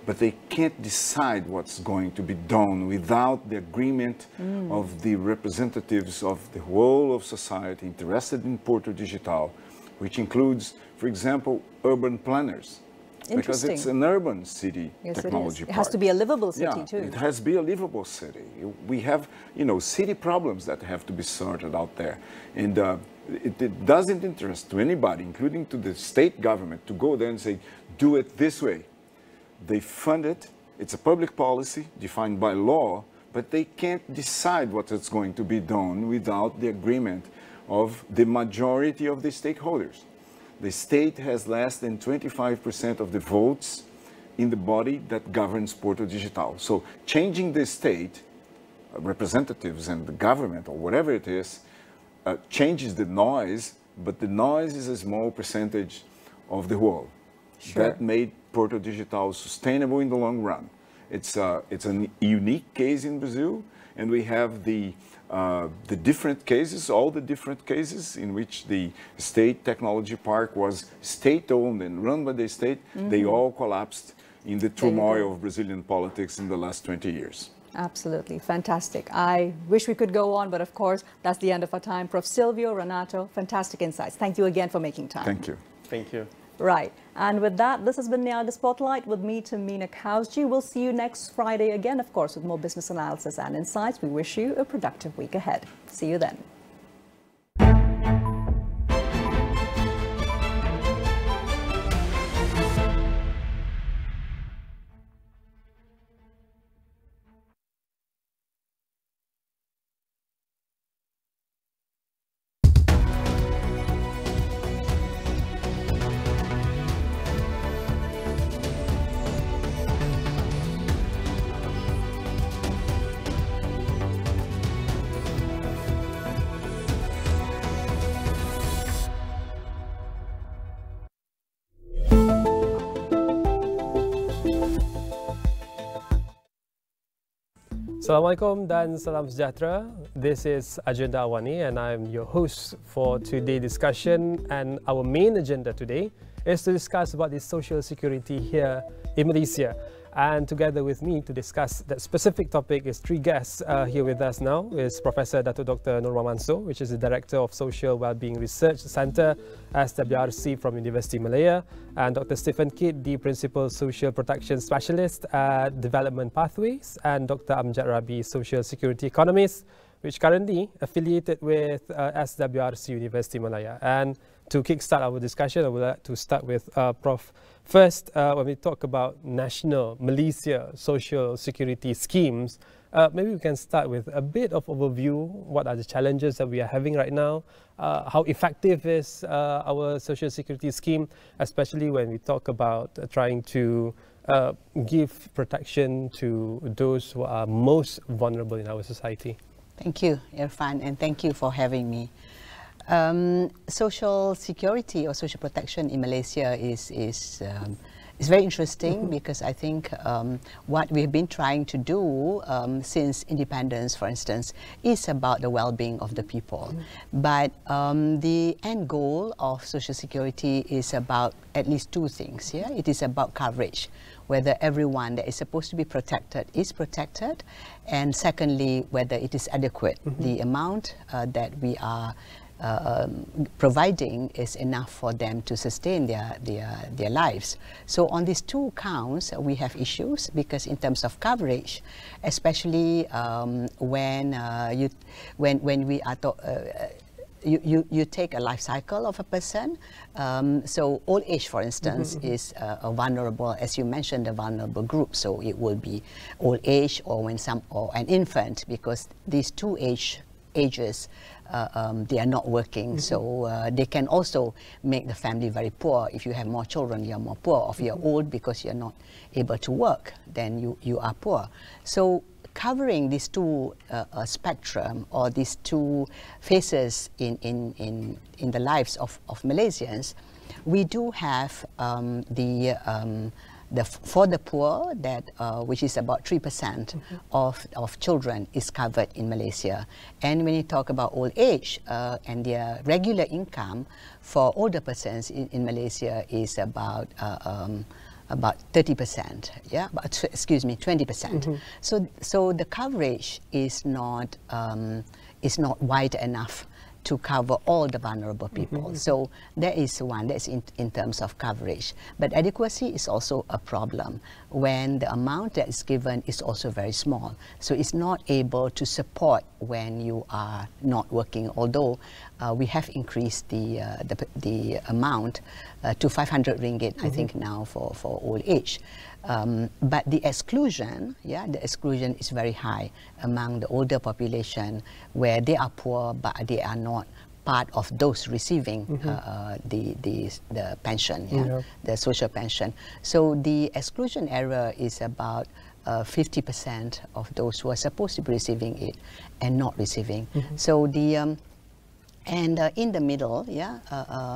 but they can't decide what's going to be done without the agreement of the representatives of the whole of society interested in Porto Digital, which includes, for example, urban planners. Because it's an urban city technology park. It has to be a livable city too. It has to be a livable city. We have, city problems that have to be sorted out there. And it doesn't interest to anybody, including to the state government, to go there and say, do it this way. They fund it. It's a public policy defined by law, but they can't decide what is going to be done without the agreement of the majority of the stakeholders. The state has less than 25% of the votes in the body that governs Porto Digital. So changing the state, representatives and the government or whatever it is, changes the noise, but the noise is a small percentage of the whole. Sure. That made Porto Digital sustainable in the long run. It's a unique case in Brazil, and we have the different cases, all the different cases in which the state technology park was state-owned and run by the state, they all collapsed in the turmoil of Brazilian politics in the last 20 years. Absolutely. Fantastic. I wish we could go on, but of course, that's the end of our time. Prof. Silvio, Renato, fantastic insights. Thank you again for making time. Thank you. Thank you. Right. And with that, this has been Niaga Spotlight with me, Tamina Kausji. We'll see you next Friday again, of course, with more business analysis and insights. We wish you a productive week ahead. See you then. Assalamualaikum dan salam sejahtera. This is Agenda AWANI and I'm your host for today's discussion, and our main agenda today is to discuss about the social security here in Malaysia. And together with me to discuss that specific topic is three guests here with us now. Is Professor Dato Dr. Nurul Mansor, which is the Director of Social Wellbeing Research Centre, SWRC from University Malaya, and Dr. Stephen Kidd, the Principal Social Protection Specialist at Development Pathways, and Dr. Amjad Rabi, Social Security Economist, which currently affiliated with SWRC University Malaya. And to kickstart our discussion, I would like to start with Prof. First, when we talk about national Malaysia social security schemes, maybe we can start with a bit of overview. What are the challenges that we are having right now? How effective is our social security scheme, especially when we talk about trying to give protection to those who are most vulnerable in our society? Thank you, Irfan, and thank you for having me. Social security or social protection in Malaysia is very interesting because I think what we've been trying to do since independence, for instance, is about the well-being of the people. But the end goal of social security is about at least two things. Yeah, it is about coverage, whether everyone that is supposed to be protected is protected, and secondly, whether it is adequate. The amount that we are providing is enough for them to sustain their lives. So on these two counts, we have issues because in terms of coverage, especially when we are you take a life cycle of a person. So old age, for instance, is a vulnerable, as you mentioned, a vulnerable group. So it will be old age or an infant, because these two ages they are not working, so they can also make the family very poor. If you have more children, you are more poor. Or if you are old because you are not able to work, then you are poor. So covering these two spectrum or these two phases in the lives of Malaysians, we do have for the poor, that which is about 3% of children is covered in Malaysia. And when you talk about old age and their regular income for older persons in Malaysia is about 30%. Yeah, but excuse me, 20%. So the coverage is not wide enough to cover all the vulnerable people. So that is one, that's in terms of coverage. But adequacy is also a problem when the amount that is given is also very small. So it's not able to support when you are not working, although we have increased the amount to 500 ringgit, I think now for old age. But the exclusion, the exclusion is very high among the older population where they are poor but they are not part of those receiving the pension, the social pension. So the exclusion error is about 50% of those who are supposed to be receiving it and not receiving. So the and in the middle,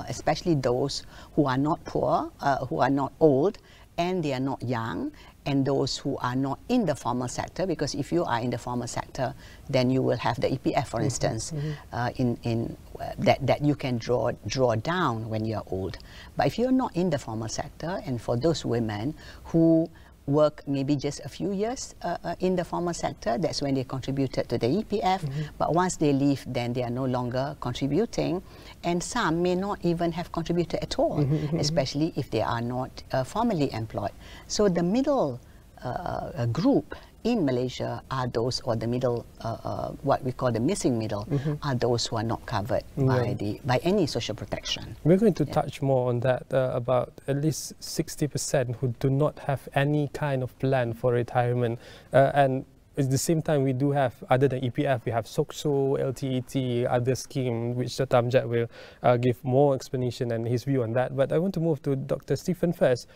especially those who are not poor, who are not old, and they are not young, and those who are not in the formal sector, because if you are in the formal sector, then you will have the EPF, for instance, that you can draw down when you are old. But if you're not in the formal sector, and for those women who work maybe just a few years in the formal sector, that's when they contributed to the EPF, but once they leave, then they are no longer contributing, and some may not even have contributed at all, especially if they are not formally employed. So the middle group in Malaysia are those, or the middle, what we call the missing middle, are those who are not covered by any social protection. We're going to touch more on that, about at least 60% who do not have any kind of plan for retirement. And at the same time, we do have, other than EPF, we have SOCSO, LTET, other scheme, which Dr. Amjad will give more explanation and his view on that. But I want to move to Dr. Stephen first.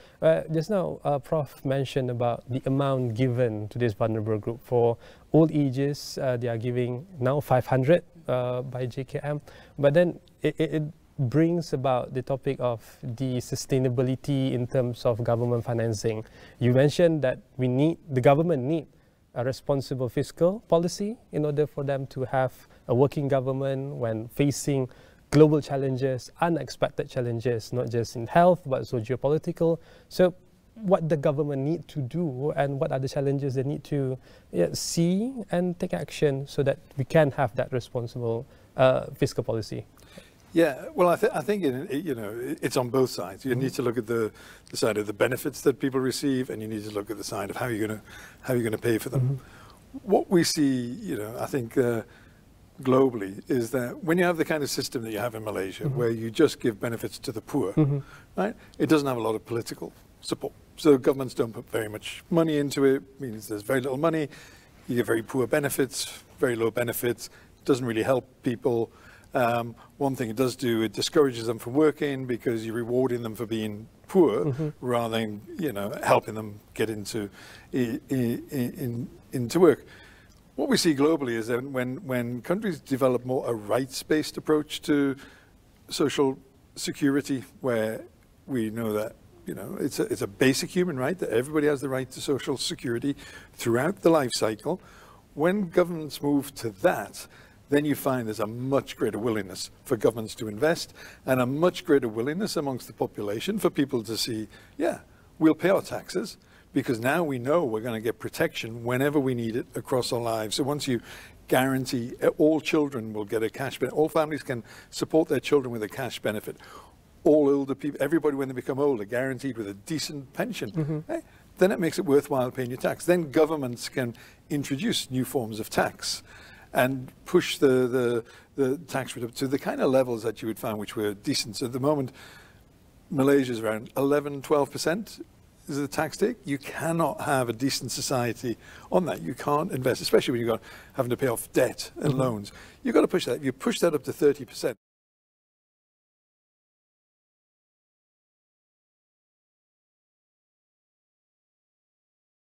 Just now, Prof mentioned about the amount given to this vulnerable group. For old ages, they are giving now 500 by JKM. But then it brings about the topic of the sustainability in terms of government financing. You mentioned that the government need a responsible fiscal policy in order for them to have a working government when facing global challenges, unexpected challenges, not just in health, but also geopolitical. So what the government need to do and what are the challenges they need to see and take action so that we can have that responsible fiscal policy? Yeah, well, I think it's on both sides. You need to look at the side of the benefits that people receive, and you need to look at the side of how you're going to pay for them. What we see, I think globally, is that when you have the kind of system that you have in Malaysia, where you just give benefits to the poor, right? It doesn't have a lot of political support. So governments don't put very much money into it. Means there's very little money. You get very poor benefits, very low benefits. Doesn't really help people. One thing it does do, it discourages them from working because you're rewarding them for being poor rather than helping them get into work. What we see globally is that when countries develop more a rights-based approach to social security, where we know that it's a basic human right that everybody has the right to social security throughout the life cycle, when governments move to that, then you find there's a much greater willingness for governments to invest and a much greater willingness amongst the population for people to see, yeah, we'll pay our taxes because now we know we're going to get protection whenever we need it across our lives. So once you guarantee all children will get a cash benefit, all families can support their children with a cash benefit, all older people, everybody when they become older, guaranteed with a decent pension, then it makes it worthwhile paying your tax. Then governments can introduce new forms of tax and push the tax rate up to the kind of levels that you would find which were decent. So at the moment, Malaysia is around 11–12% is the tax take. You cannot have a decent society on that. You can't invest, especially when you've got having to pay off debt and loans. You've got to push that. If you push that up to 30%,